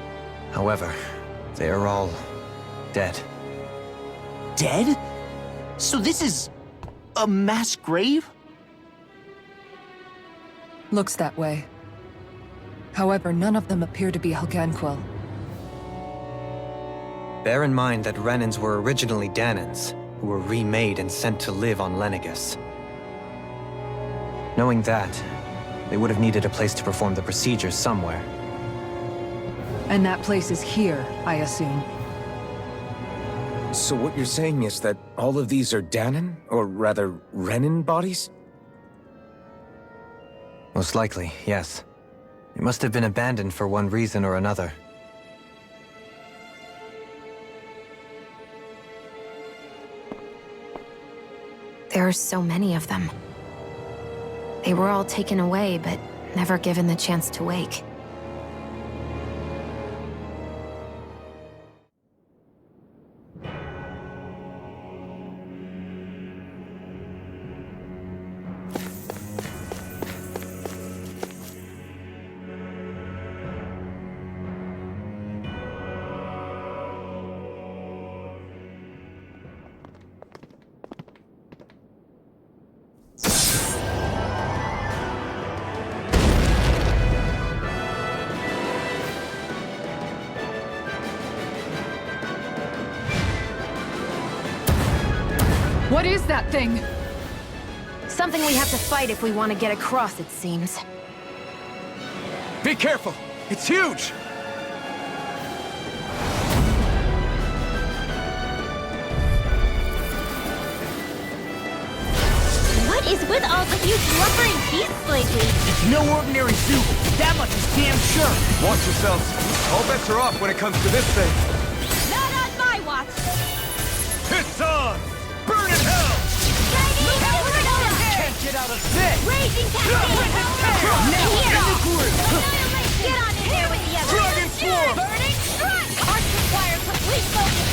However, they are all dead. Dead? So this is a mass grave? Looks that way. However, none of them appear to be Helganquil. Bear in mind that Renans were originally Danans, who were remade and sent to live on Lenegus. Knowing that, they would have needed a place to perform the procedures somewhere. And that place is here, I assume. So what you're saying is that all of these are Danan, or rather, Renan bodies? Most likely, yes. It must have been abandoned for one reason or another. There are so many of them. They were all taken away, but never given the chance to wake. What is that thing? Something we have to fight if we want to get across, it seems. Be careful! It's huge! What is with all of you lumbering beasts lately? It's no ordinary zoo. That much is damn sure. Watch yourselves. All bets are off when it comes to this thing. Not on my watch! It's on! Burn in hell! Can't get out of this! Raging cascade! Now, Here! in the group! Get on in there with the others! Dragon Swarm! Burning strike! Arts require complete focus!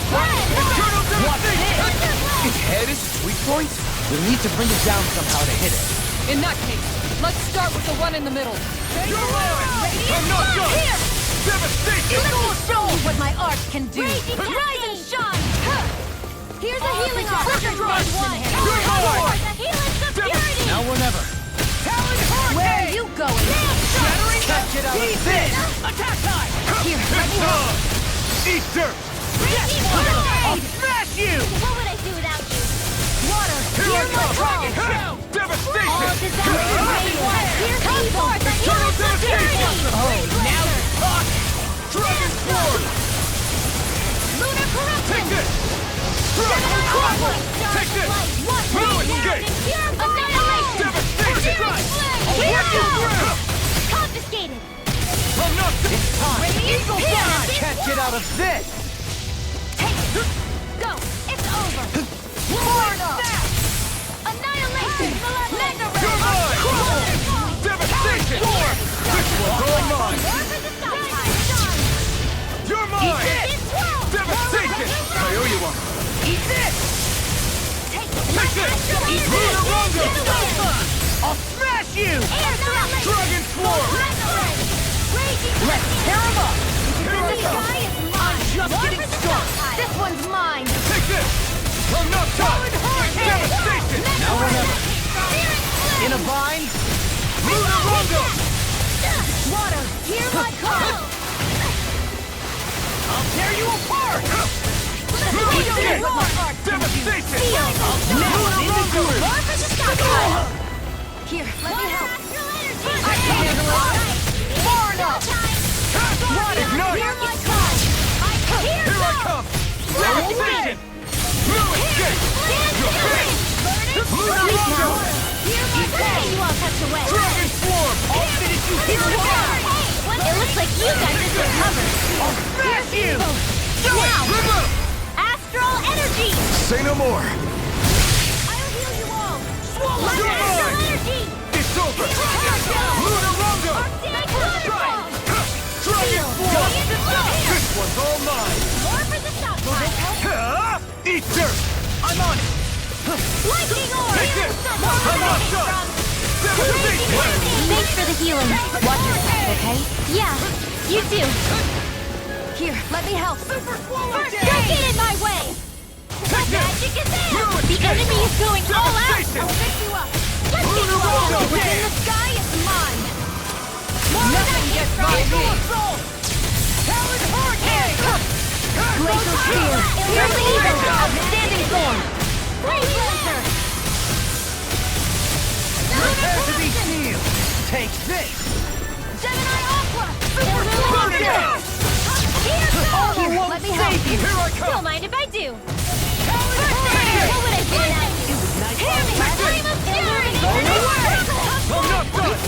Eternal Devastation! Its head is its weak point? We'll need to bring it down somehow to hit it. In that case, Let's start with the one in the middle. You're mine! I'm not done! Here! Devastation! Let me show you what my art can do! Rise and shine! Here's a healing art! You're mine! Now or never! Where are you going? Can't get out of this! Attack time! Here, It's let me help! on! Eat dirt! I'll Smash you! What would I do without you? Water! Here I Hear my come! call! Devastation! All disaster radiant! Here come forth! Eternal devastation! Oh, now you're talking! Dragon Sword! Lunar corruption! Take this! Dragon Crumble! Take this! No escape! Annihilation! Devastation! Here I'll you work you through! Confiscated! I'm not... It's time! Eagle Fly! Can't get out of this! Go! It's over! Florida! Annihilation! Mega You're mine! Devastation! This one's all mine! You're mine! Devastation! I owe you one! Eat this! Take this! Lunar Rondo! I'll smash you! Dragon Swarm! Let's tear him up! Here I come! I'm just getting started! This one's mine! Take this! I'm not done! Devastation! Now or never! In a vine? Lunar Rondo! Water, hear my call! I'll tear you apart! No escape! Devastation! Lunar Rondo! Here, let me help! I can handle it! Far enough! Water, Ignite! hear my call! Here I come! Devastation! No escape! You're finished! Lunar Rondo! You all tucked away. Dragon Swarm! I'll finish you here and now! It looks like you got this one covered. I'll smash you! Do it! Now. Remove! Astral energy! Say no more. I'll heal you all. Swallow your Astral mind! energy! It's over! Lunar Rondo! Make waterfall! Dragon Swarm! This one's all mine! More for the stockpile. Eat dirt! I'm on it! Lightning orb! Take this! I'm not done! Devastation! Thanks for the healing. Watch yourself, okay? Yeah, you too. Here, let me help! Super Swallow Don't Jam! get in my way! Take this! Magic is there! No The escape! enemy is going all out! Devastation! I'll pick you up! Let's get Lunar close! Rondo! Within the sky is mine! Nothing gets by me! Talon Hurricane! Glacial Fire! Spear! Here's the evil! Illusion! Outstanding Storm! Flame Lancer! Prepare to be sealed! Take this! Gemini Aqua! Burn it out! Here, let me help you! Here I Don't come! mind if I do. Hurricane! What would I do without you? Hear me! Flame of Fury! I'm not done!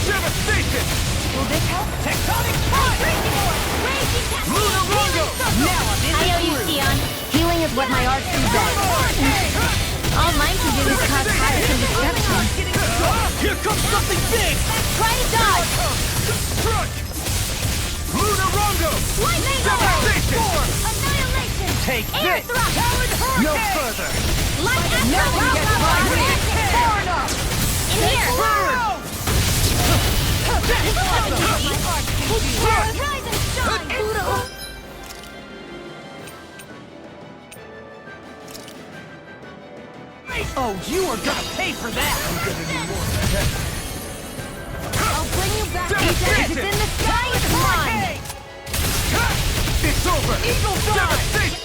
Devastation! Will this help? Tectonic punch! Lunar Rondo! Now I'm in I the owe you, groove. Sion. Healing is what my art do best. All mine can do is cause havoc and destruction. Here comes something big! Try to dodge! Struck! Lunar Rondo! Devastation! Annihilation! Take Air this! thrust! No further! Light Nothing astral gets by me! Far enough! In here! Burn! Rise and shine! Oh, you are gonna pay for that! I'll bring you back. Devastation! It's in the sky, it's mine! It's over! Devastation!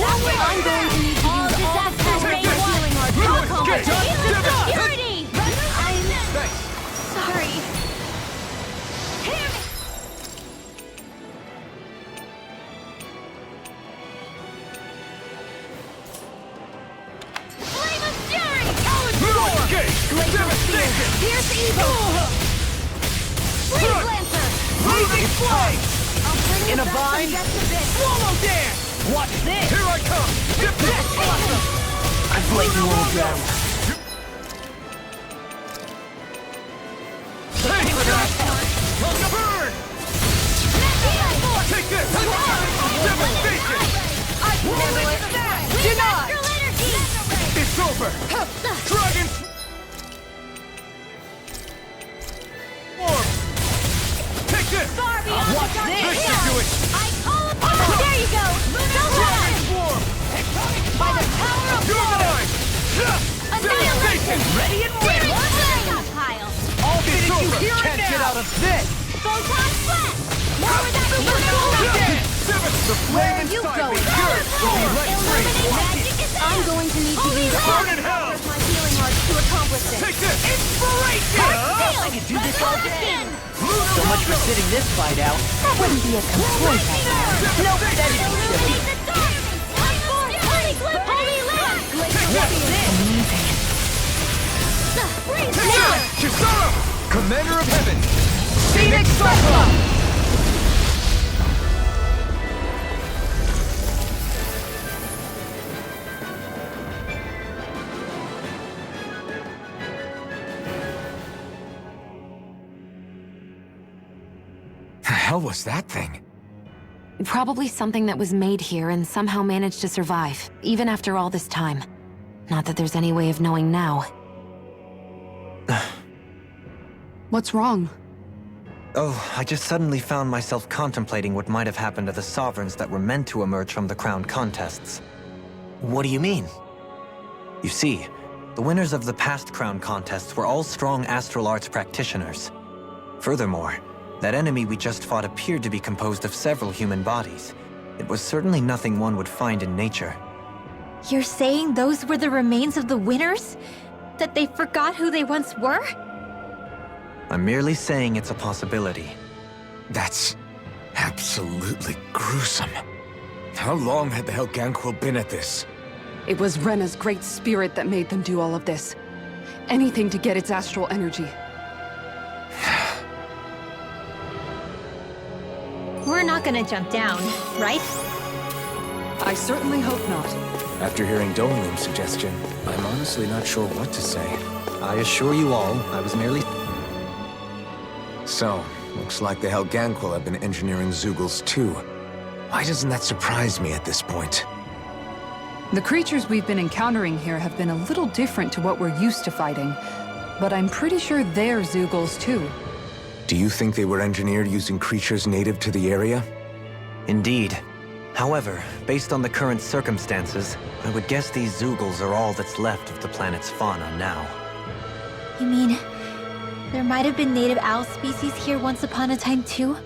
I'm going to need to All use all disaster power rain for healing art. You Don't escaped! Security! Thanks! Sorry. Hear me! Flame of Fury! No escape! Devastation! Here's evil! Freeze Lancer! Moving flame! I'll bring you In a back vine? from just a bit. Swallow dance! Watch this! Here I come! Dip this! Awesome! I've let you all down. Pay for that! Burn! Take this! Devastation! I can handle it! Denied! Astral energy! It's over! Dragon... of this! Photon Flash! More with that The flame inside me here will be let free! Magic is I'm going to need to use all Burn in hell! of my healing arts to accomplish this. Take this! Inspiration! I could do this all day! So much for sitting this fight out. That wouldn't be a complete idea. Nope, that'd be silly. Kisara! Commander of Heaven! Phoenix Cyclone! The hell was that thing? Probably something that was made here and somehow managed to survive, even after all this time. Not that there's any way of knowing now. What's wrong? Oh, I just suddenly found myself contemplating what might have happened to the sovereigns that were meant to emerge from the crown contests. What do you mean? You see, the winners of the past crown contests were all strong astral arts practitioners. Furthermore, that enemy we just fought appeared to be composed of several human bodies. It was certainly nothing one would find in nature. You're saying those were the remains of the winners? That they forgot who they once were? I'm merely saying it's a possibility. That's absolutely gruesome. How long had the Helganquil been at this? It was Rena's great spirit that made them do all of this. Anything to get its astral energy. We're not gonna jump down, right? I certainly hope not. After hearing Dolinum's suggestion, I'm honestly not sure what to say. I assure you all, I was merely... So, looks like the Helganquil have been engineering Zeugles too. Why doesn't that surprise me at this point? The creatures we've been encountering here have been a little different to what we're used to fighting, but I'm pretty sure they're Zeugles too. Do you think they were engineered using creatures native to the area? Indeed. However, based on the current circumstances, I would guess these Zeugles are all that's left of the planet's fauna now. You mean, there might have been native owl species here once upon a time too?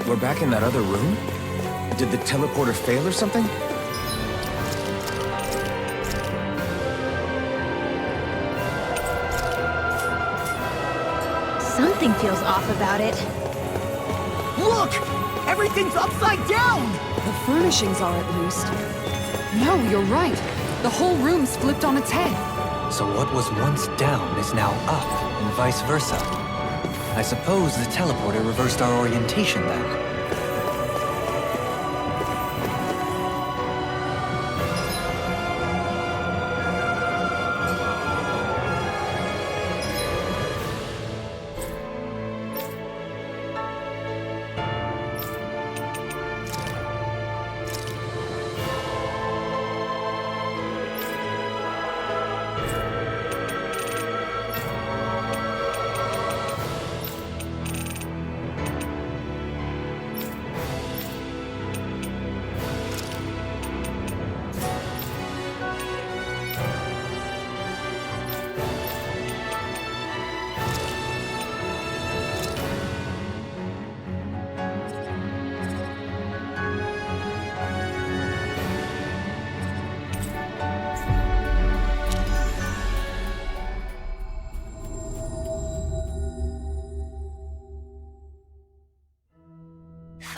We're back in that other room? Did the teleporter fail or something? Something feels off about it. Look! Everything's upside down! The furnishings are at least. No, you're right. The whole room's flipped on its head. So what was once down is now up, and vice versa. I suppose the teleporter reversed our orientation then.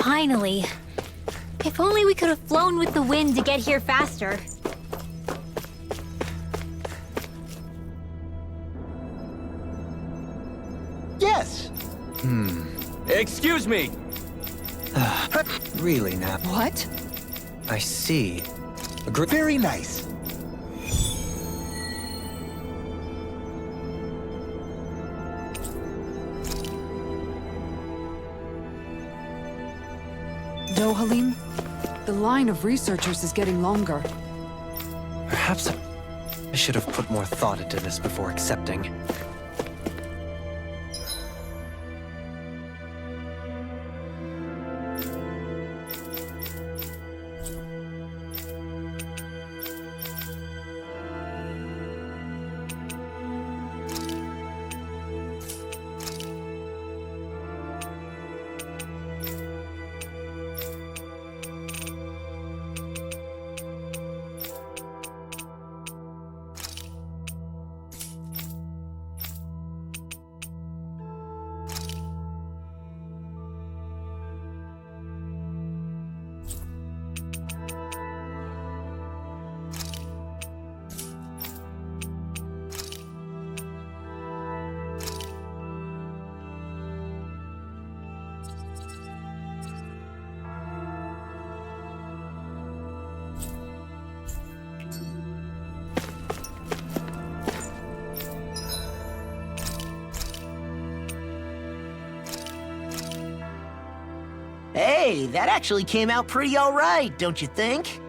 Finally. If only we could have flown with the wind to get here faster. Yes. Excuse me. Really, Nap? What? I see. Very nice. Dohalim? The line of researchers is getting longer. Perhaps I should have put more thought into this before accepting. Hey, that actually came out pretty all right, don't you think?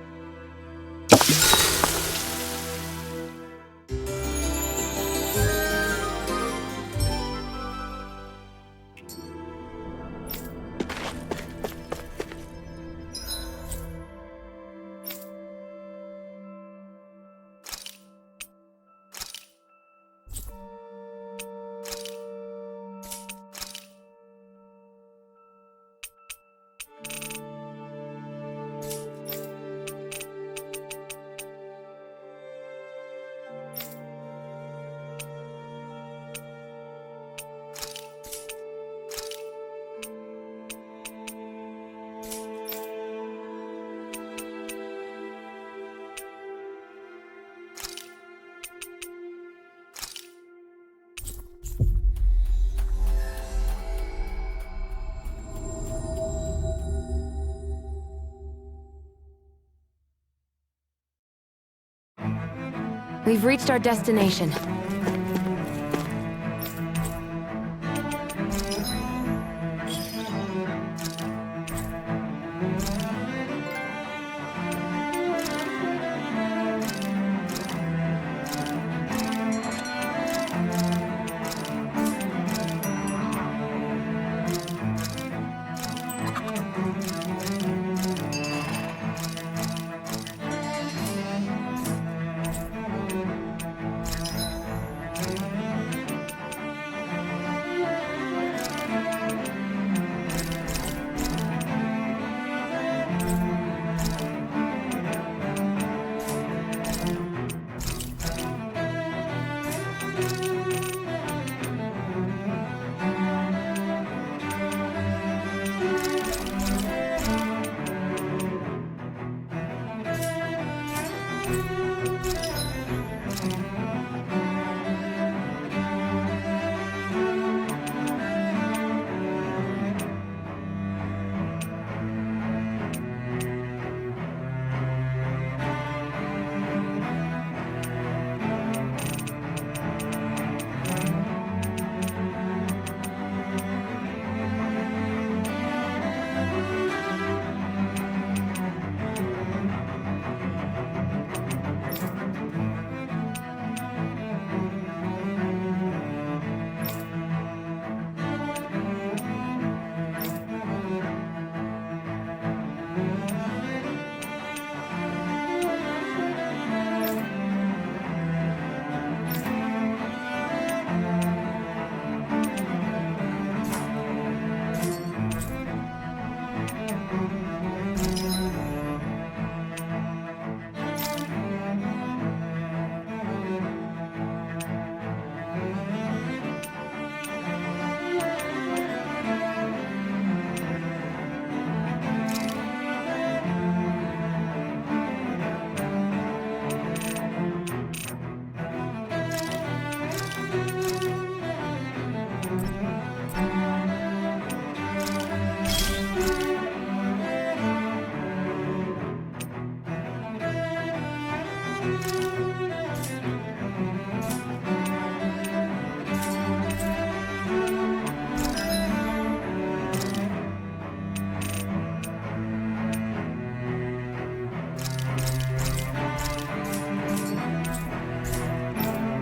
We've reached our destination.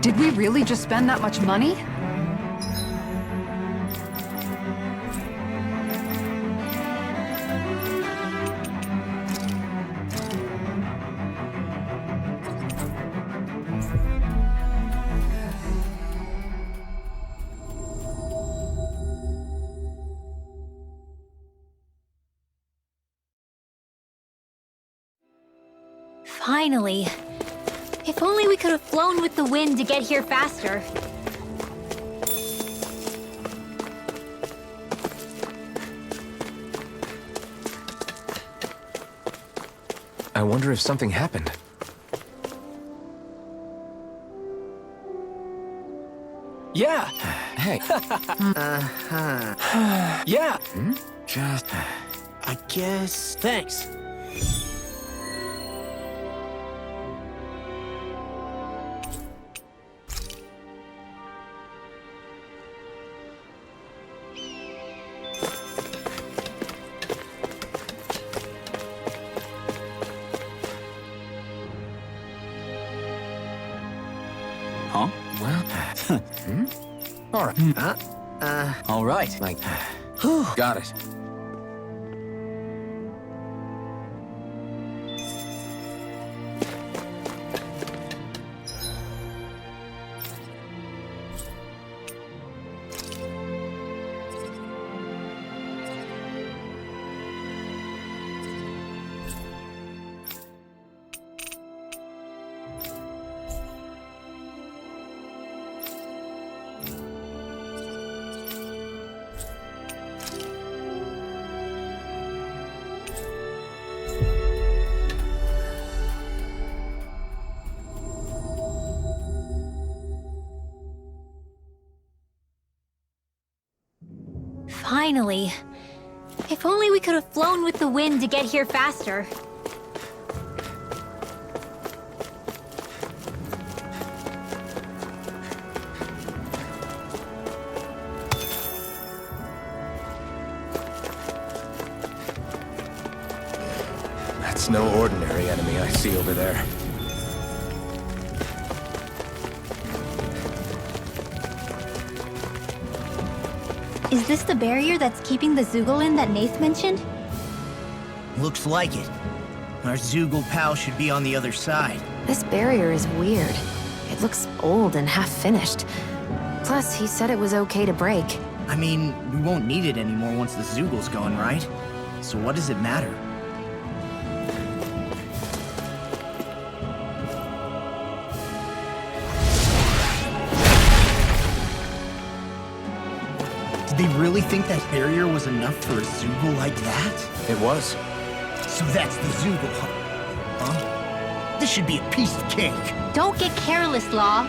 Did we really just spend that much money? Finally. If only we could have flown with the wind to get here faster. I wonder if something happened. Yeah! Hey. Yeah! Just... I guess... Thanks. Huh? Well... All right. All right. Like... Got it. Finally. If only we could have flown with the wind to get here faster. That's no ordinary enemy I see over there. Is this the barrier that's keeping the Zoogle in that Nath mentioned? Looks like it. Our Zoogle pal should be on the other side. This barrier is weird. It looks old and half-finished. Plus, he said it was okay to break. I mean, we won't need it anymore once the Zoogle's gone, right? So what does it matter? Did they really think that barrier was enough for a Zoogle like that? It was. So that's the Zoogle, huh? This should be a piece of cake. Don't get careless, Law.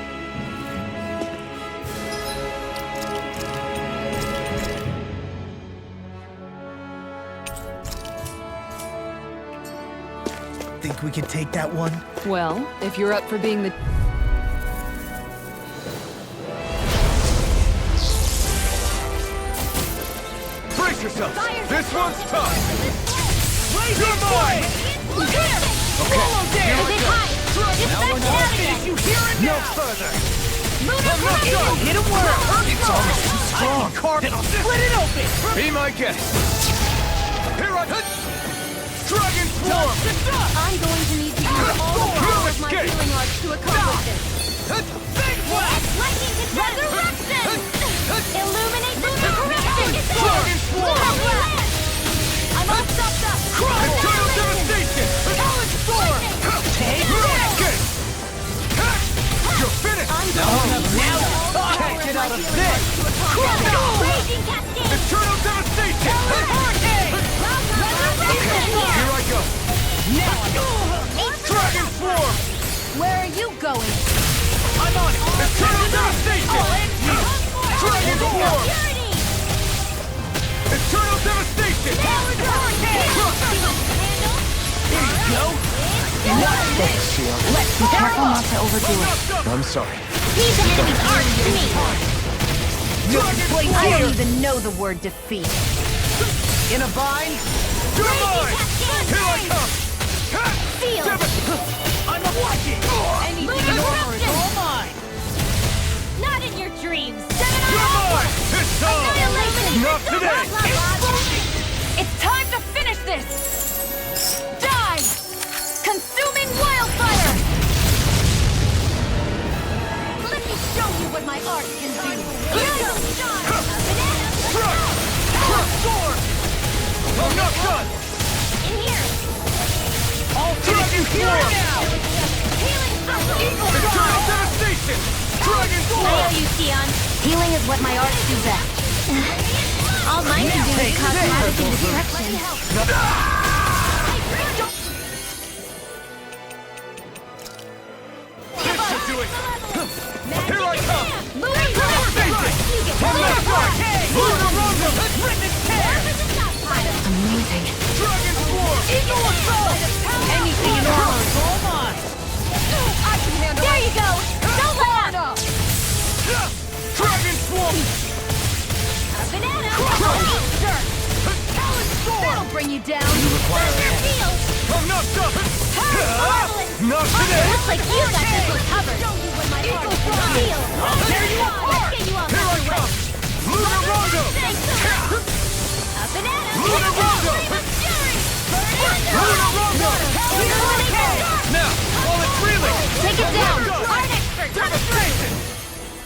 Think we can take that one? Well, if you're up for being the... Brace yourself! This one's tough! You're mine! Okay, here we go! Now we're not finished! You hear it now! No further! Hit him where it hurts! It's almost too strong! It'll split it open! Be my guest! Here I hit! Dragon Swarm! I'm going to need to use all the power of my healing arts to accomplish this. Big blast! Lightning Resurrection! Illuminate the correction! Dragon Swarm! I'm all stopped up! Eternal Devastation! Talent Storm! Take that! You're finished! Now can't get out of this! Raging Cascade! Eternal Devastation! Here I go! Dragon Swarm! Where are you going? I'm on it! Eternal Devastation! Dragon Swarm! Eternal Devastation! Here you go! Thanks, Shion. Be careful not to overdo it. I'm sorry. These enemies aren't me! I don't even know the word defeat. In a bind? You're mine! Here I come! Feel! I'm a watching! Anything in order is all mine! dreams. Come on! It's on! Annihilation! Not today! It's time to finish this! Die! Consuming wildfire! Let me show you what my art can do. Sword! I'm not done! In here. I'll take you here now! Healing Eternal devastation! Dragon I Sword! owe you, Sion. Healing is what my arts do best. All mine can do is cause havoc and destruction. This should do it! Here I come! Moving Devastation! From left side! Lunar Rondo! Amazing. Dragon Sword! Eagle Assault! Anything in armor is all mine! I can handle There it! you go! Don't let up! Dragon Sword! Banana! Talon Sword! That'll bring you down! I'm not done! Not today! Looks like you got this one covered. Eagle Fly! Feel. Tear you apart! Let's get you all Here I out of the way. come! Lunar Rondo! A banana! Lunar Rondo! Lunar Rondo! Now, while it's reeling! Take it down! Go! Art expert! Devastation!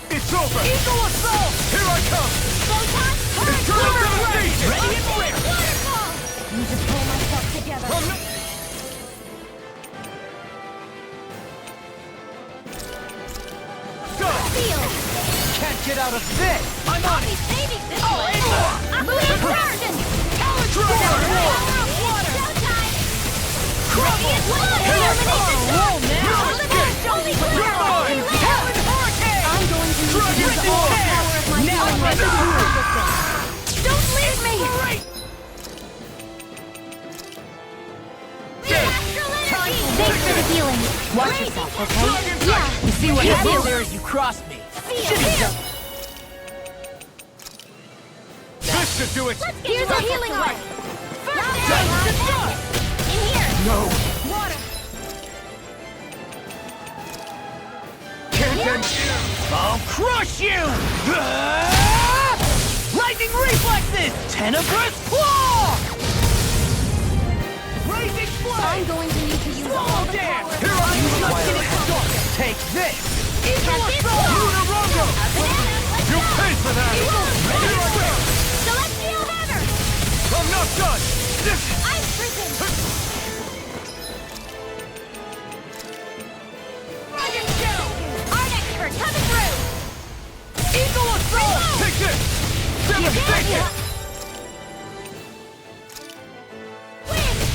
It's over! Eagle Assault! Here I come! Photon! Eternal devastation! Ready and clear! Waterfall! Let me just pull myself together. I'm not... Go! Feel! Can't get out of this! I'm on I'll be it! saving this Oh, one! it's I'm moving version! Talon Dragon Sword! Water! Showtime! Radiant water! Here I come! Illumination! Roll now! Only You're mine! Talon Hurricane! I'm going to use Dragon the Sword! power of my Now healing I'm art to ready. accomplish this. Don't leave me! Astral energy! Thanks for the healing. Watch yourself, okay? Yeah. You see what Yeah, happened you. there as you crossed me? Feel. This should do it! Here's a healing art. In here. No! Water. Can't end you! I'll crush you! Lightning reflexes! Tenebrous claw! Blazing flame! I'm going to need to use all the Dance! power. Here I Just come! getting started! Take this! Eagle Got this Assault! Lunar Rondo! Banana, let's You go. pay for that! Here I go! Celestial hammer. I'm not done! This... Ice prison. Dragon Shell! Art expert coming through. Eagle Assault! Take this! Devastation!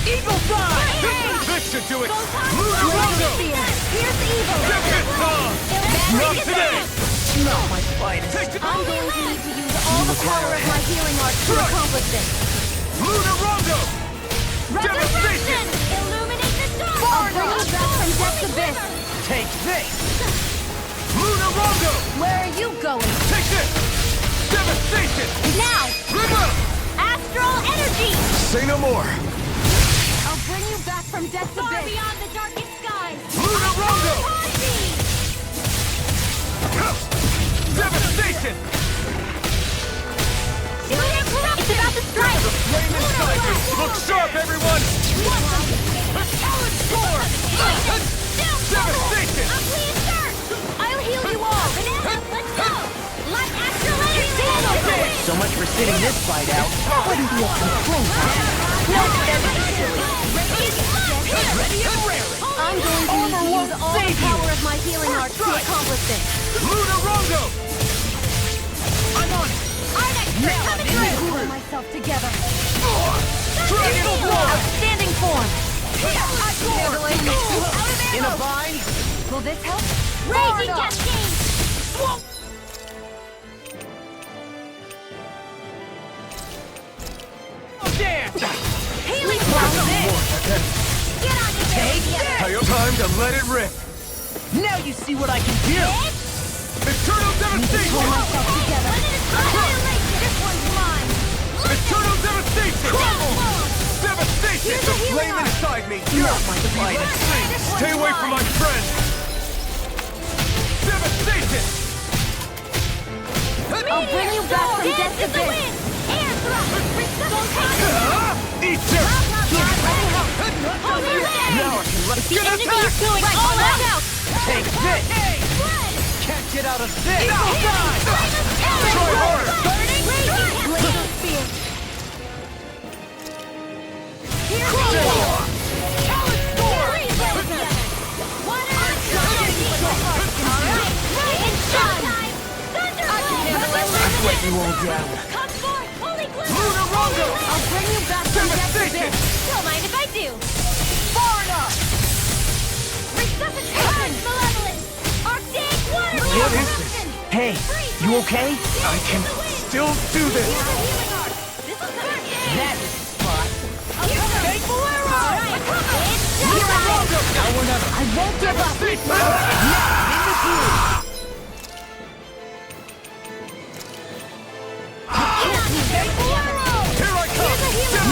Eagle Fly! This should do it! Photon. Lunar Rondo! Here's evil. Not today! Not my finest! Take it! I'm going to need to use all the power of my healing art to accomplish this. Lunar Rondo! Resurrection! Illuminate the dark! Far I'll bring you enough. back from death's abyss. Take this! Lunar Rondo! Where are you going? Take this! Devastation! Now! River! Astral energy! Say no more! I'll bring you back from death's abyss. Far beyond the darkest skies. Lunar Rondo! Devastation! It's about to strike! Flame inside me! Look sharp, everyone! Talon Sword! Devastation! I'll heal you all! Banana, let's go! Light astral energy! So much for sitting this fight out. Wouldn't be a complaint. No, ready and raring! I'm going to need to use all the power of my healing art to accomplish this. Lunar Rondo! I'm on it! Art expert Now coming I'm in the through! groove. Pull myself together. Dragon Blood! Outstanding form! In a vine! Will this help? Raging cascade! Dance! Healing blast! Get on it, baby! Time to let it rip! Now you see what I can do! Eternal devastation! Pull myself together. Annihilation! This one's mine! Eternal devastation! Devastation! Here's The a healing flame art. inside me! Not my finest! Stay away from my friend! Devastation! I'll bring you back from death to this. Air thrust! Resuscitation! Eat this! Over there! Now I can let The enemy is going all out! Take this! Can't get out of this! Eagle Die! Try harder! Burning Laser Spear! Here's the Eagle! Talent Storm! I've let you all down. Come forth, Holy Glimmer! Lunar Rondo! I'll bring you back from death to Devastation! this! Don't mind if I do! Far enough! Resuscitation! Malevolence! Arctic Water! What is this? Hey, you okay? I can still do this! That is the spot. Take Bolero! Lunar Rondo! Now or never! I won't give up. Take Bolero! Here I come!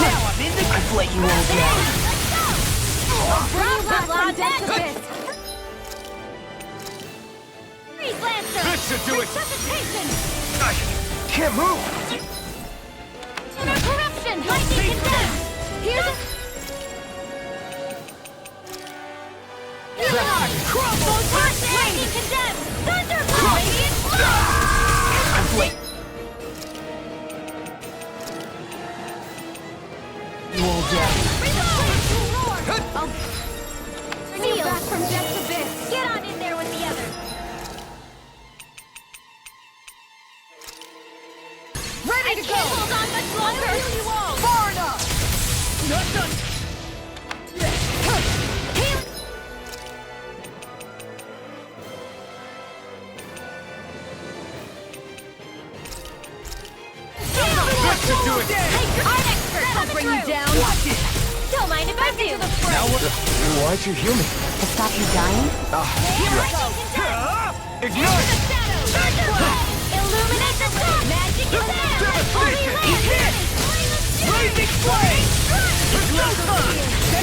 Now I'm in the I've let you all down. I'll bring you back from death to this. Freeze Lancer! This should do it! Resuscitation! I can't move! Inner corruption! Lightning condemned! Here's a... Crumble! Lightning condemned! Thunderbolt! I've let you all down. I'll bring you back from death to this. Get on in there with the others. Ready to go. Hold on much longer. Far enough. Not done. This should do it! Our expert I'll bring you down. Watch it! Don't mind if I do. Now what? Why'd you heal me? To stop you dying? Ignite! Illuminate the sun. Magic is there. Holy Devastation! Lance. Blazing flame!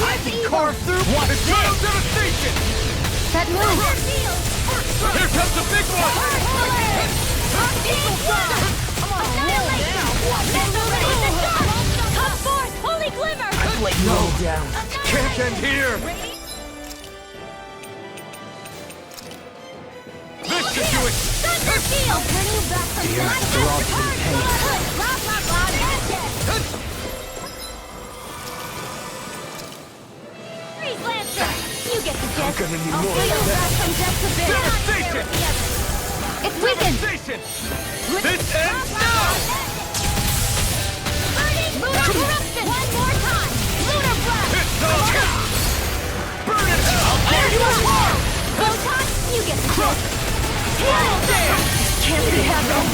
I can carve through what? Eternal devastation! That move! Here comes the big one! Come forth, Holy Glimmer! I've let you all down. Can't end here! This should do it! Thunder Field! Bring you back from death. throb through pain. Blah, blah, blah, magic! Freeze Lancer! You get the gist. gonna need I'll more bring of you that. back from death to this. Devastation! It's weakened! Devastation! This ends now! Lunar Corruption! One more time! Lunar Blast! It's over! Burn it hell! Air Thrust! Photon, you get the gist. Can't be happening.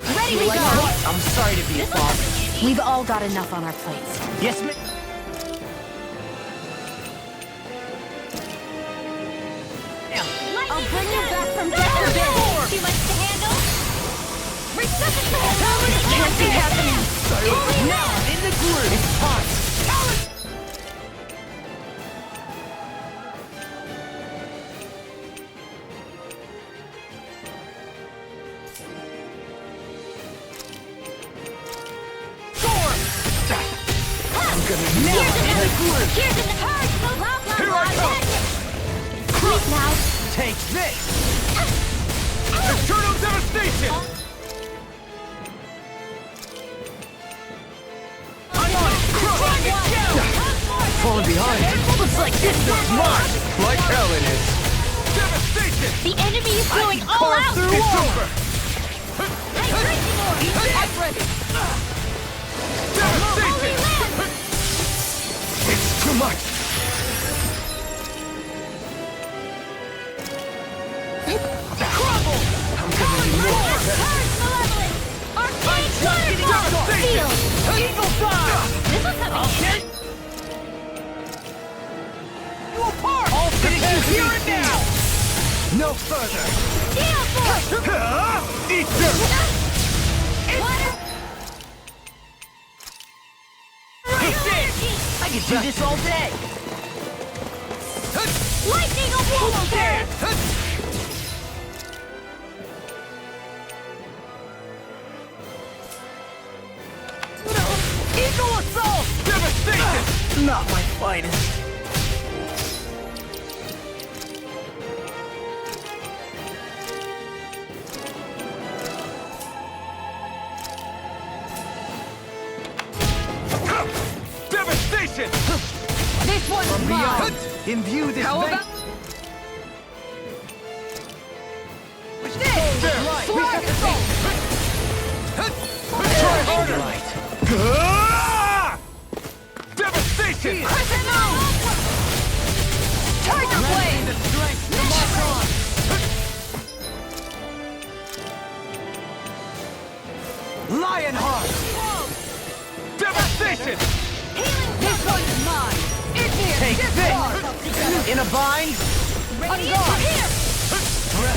Ready to go! I'm sorry to be a bother. We've all got enough on our plates. Yes, ma'am. I'll bring you back from death to this. Too much to handle? Resuscitate! Can't be happening. Holy Now I'm in the groove. It's time. Here's in the cards! Blah, blah, Here I blah, come. magic! Quick now! Take this! Eternal devastation! I'm on it! Crush it! Falling behind. Looks like this one's mine. Like hell it is! Devastation! The enemy is going all Carve out! through it's over! I'm ready. Devastation! It's too much! I'm gonna need more of that! Eagle fire. This was coming in. You apart. I'll finish you here and now. No further! Gale Force! Eat dirt! Water! I could do this all day. Lightning of Wolf! Not my finest. Devastation! This one's mine! Imbue this How about... Try harder! Ah! Devastation! Tiger Blade! The strength to lock on! Lionheart! Devastation! This one's mine! It's here! Take Discard! this! In a bind? I'm gone!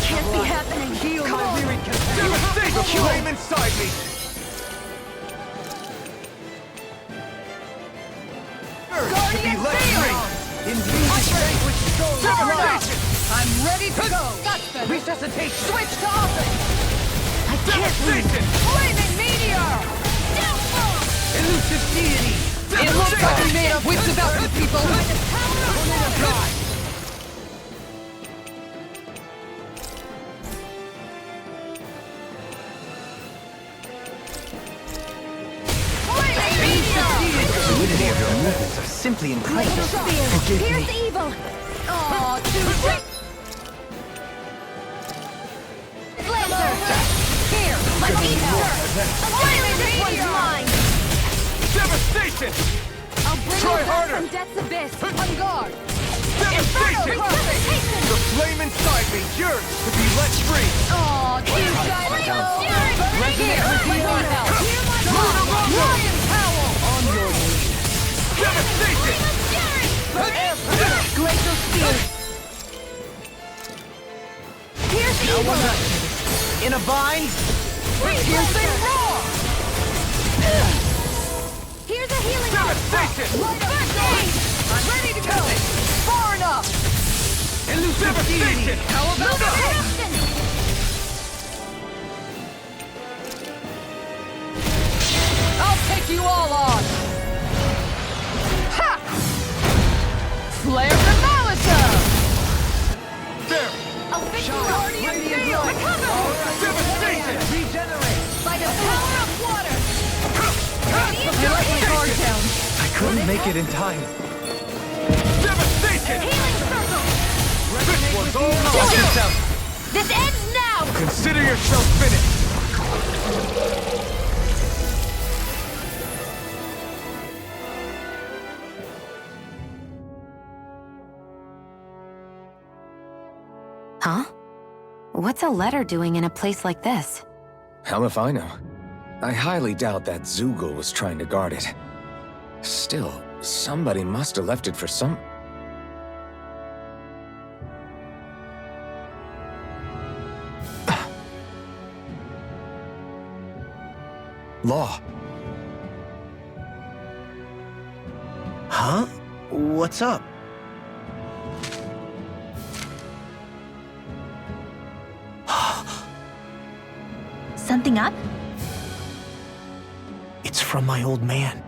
Can't be happening! Heal my weary devastation! Flame inside me! To be let free! Imbue this vanquished soul with life! I'm ready to go! Resuscitation! Switch to offense! I can't lose! Devastation! Flaming meteor! Elusive deity! It looks like we made our wits about you people! God! Flaming meteor! Fluidity of your movements are simply incredible. Spear. Here's evil. Aw, too quick! Laser. Here! Let's eat her. Flaming This one's meteor! mine. Devastation! I'll bring Try you back harder. from death's abyss. On guard! Devastation! Resuscitation. The flame inside me yearns to be let free! Aw, too shiny! Here. With your help! Lion Howl! On your knees! Devastation! Glacial Spear! Here's evil. In a bind? Piercing Roar! Here's a healing arm. Devastation! I'm ready to go! Far enough! Elusive deity! Devastation! How about this? Destruction. I'll take you all on! Ha! Flare the Malisa! There! I'll fix you up. Guardian Field! Devastation! Regenerate! By the power of water. You like my guard down? I couldn't make it in time. Devastation! Healing circle. This one's all Watch yours! yourself. This ends now. Consider yourself finished! Huh? What's a letter doing in a place like this? Hell if I know. I highly doubt that Zoogle was trying to guard it. Still, somebody must have left it for some... Law. Huh? What's up? Something up? It's from my old man.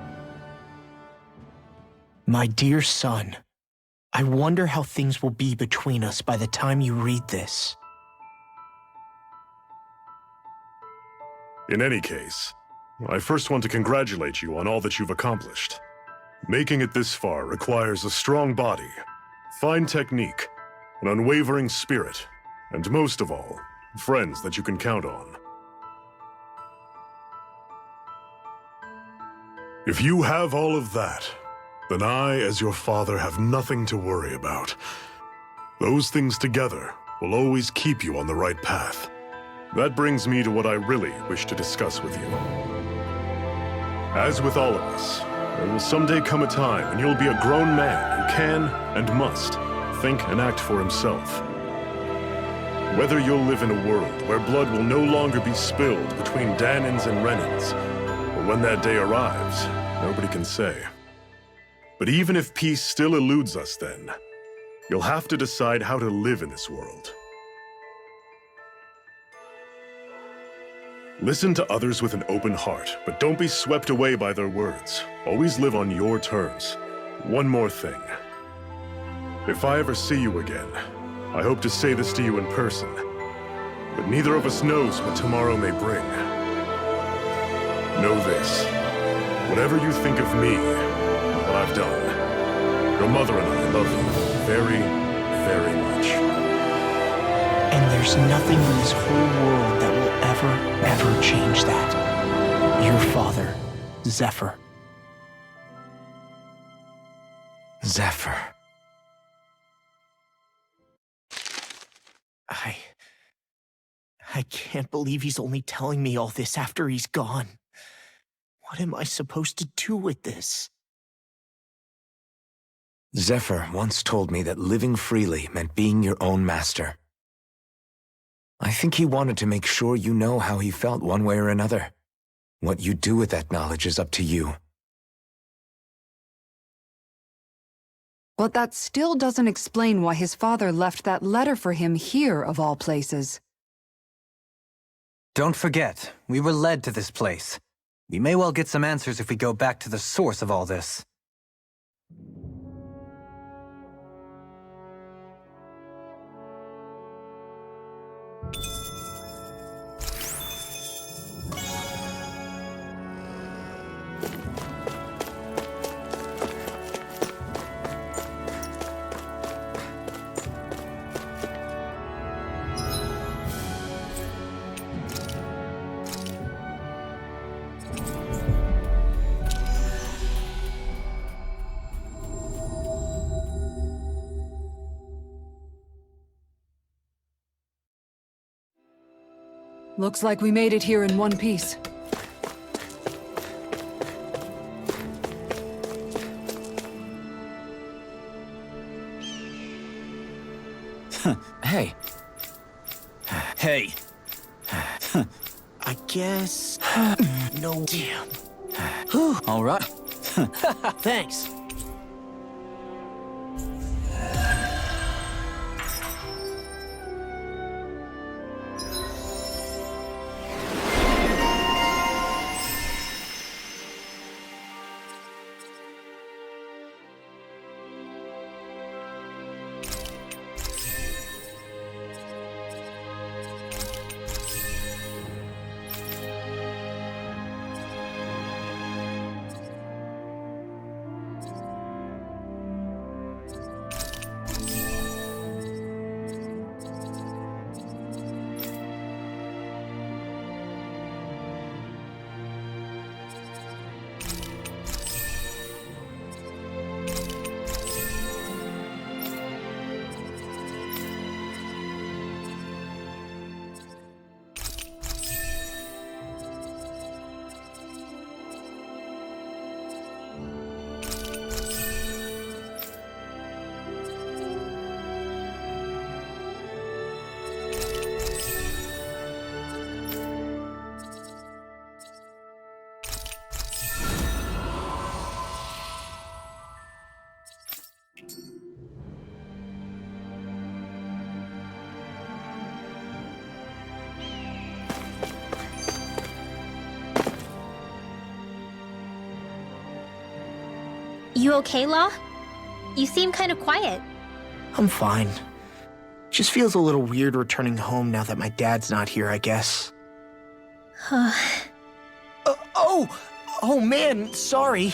My dear son, I wonder how things will be between us by the time you read this. In any case, I first want to congratulate you on all that you've accomplished. Making it this far requires a strong body, fine technique, an unwavering spirit, and most of all, friends that you can count on. If you have all of that, then I, as your father, have nothing to worry about. Those things together will always keep you on the right path. That brings me to what I really wish to discuss with you. As with all of us, there will someday come a time when you'll be a grown man who can and must think and act for himself. Whether you'll live in a world where blood will no longer be spilled between Danins and Renins, or when that day arrives, nobody can say. But even if peace still eludes us then, you'll have to decide how to live in this world. Listen to others with an open heart, but don't be swept away by their words. Always live on your terms. One more thing. If I ever see you again, I hope to say this to you in person. But neither of us knows what tomorrow may bring. Know this. Whatever you think of me, and what I've done, your mother and I love you very, very much. And there's nothing in this whole world that will ever change that. Your father, Zephyr. Zephyr. I can't believe he's only telling me all this after he's gone. What am I supposed to do with this? Zephyr once told me that living freely meant being your own master. I think he wanted to make sure you know how he felt one way or another. What you do with that knowledge is up to you. But that still doesn't explain why his father left that letter for him here, of all places. Don't forget, we were led to this place. We may well get some answers if we go back to the source of all this. Looks like we made it here in one piece. Hey. Hey. I guess... No. Damn. All right. Thanks. You okay, Law? You seem kind of quiet. I'm fine. Just feels a little weird returning home now that my dad's not here, I guess. Oh man, sorry.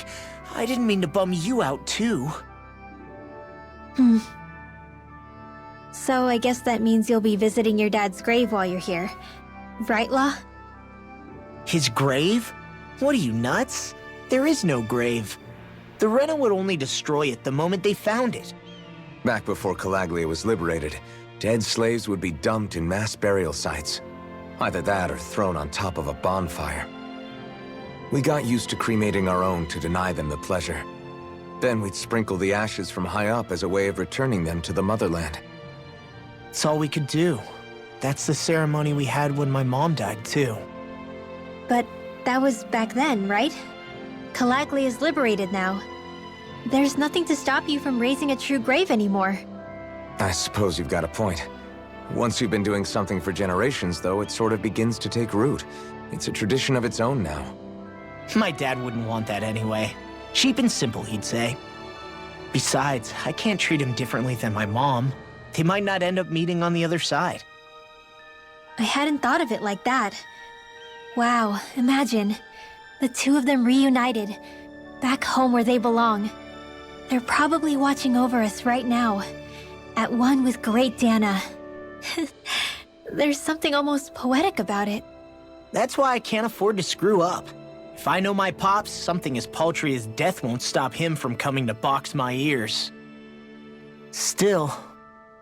I didn't mean to bum you out too. So I guess that means you'll be visiting your dad's grave while you're here. Right, Law? His grave? What are you, nuts? There is no grave. The Rena would only destroy it the moment they found it. Back before Calaglia was liberated, dead slaves would be dumped in mass burial sites. Either that or thrown on top of a bonfire. We got used to cremating our own to deny them the pleasure. Then we'd sprinkle the ashes from high up as a way of returning them to the motherland. It's all we could do. That's the ceremony we had when my mom died, too. But that was back then, right? Calaglia is liberated now. There's nothing to stop you from raising a true grave anymore. I suppose you've got a point. Once you've been doing something for generations, though, it sort of begins to take root. It's a tradition of its own now. My dad wouldn't want that anyway. Cheap and simple, he'd say. Besides, I can't treat him differently than my mom. They might not end up meeting on the other side. I hadn't thought of it like that. Wow, imagine. The two of them reunited, back home where they belong. They're probably watching over us right now, at one with Great Dana. There's something almost poetic about it. That's why I can't afford to screw up. If I know my pops, something as paltry as death won't stop him from coming to box my ears. Still,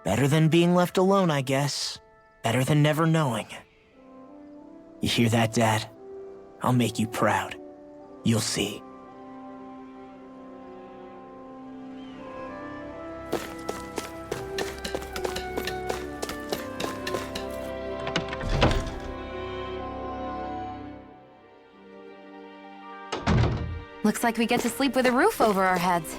better than being left alone, I guess. Better than never knowing. You hear that, Dad? I'll make you proud. You'll see. Looks like we get to sleep with a roof over our heads.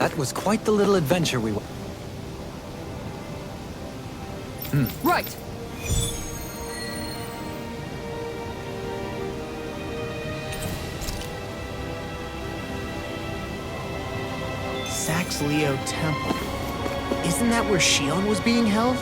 That was quite the little adventure we went. Right! Sax Leo Temple. Isn't that where Shion was being held?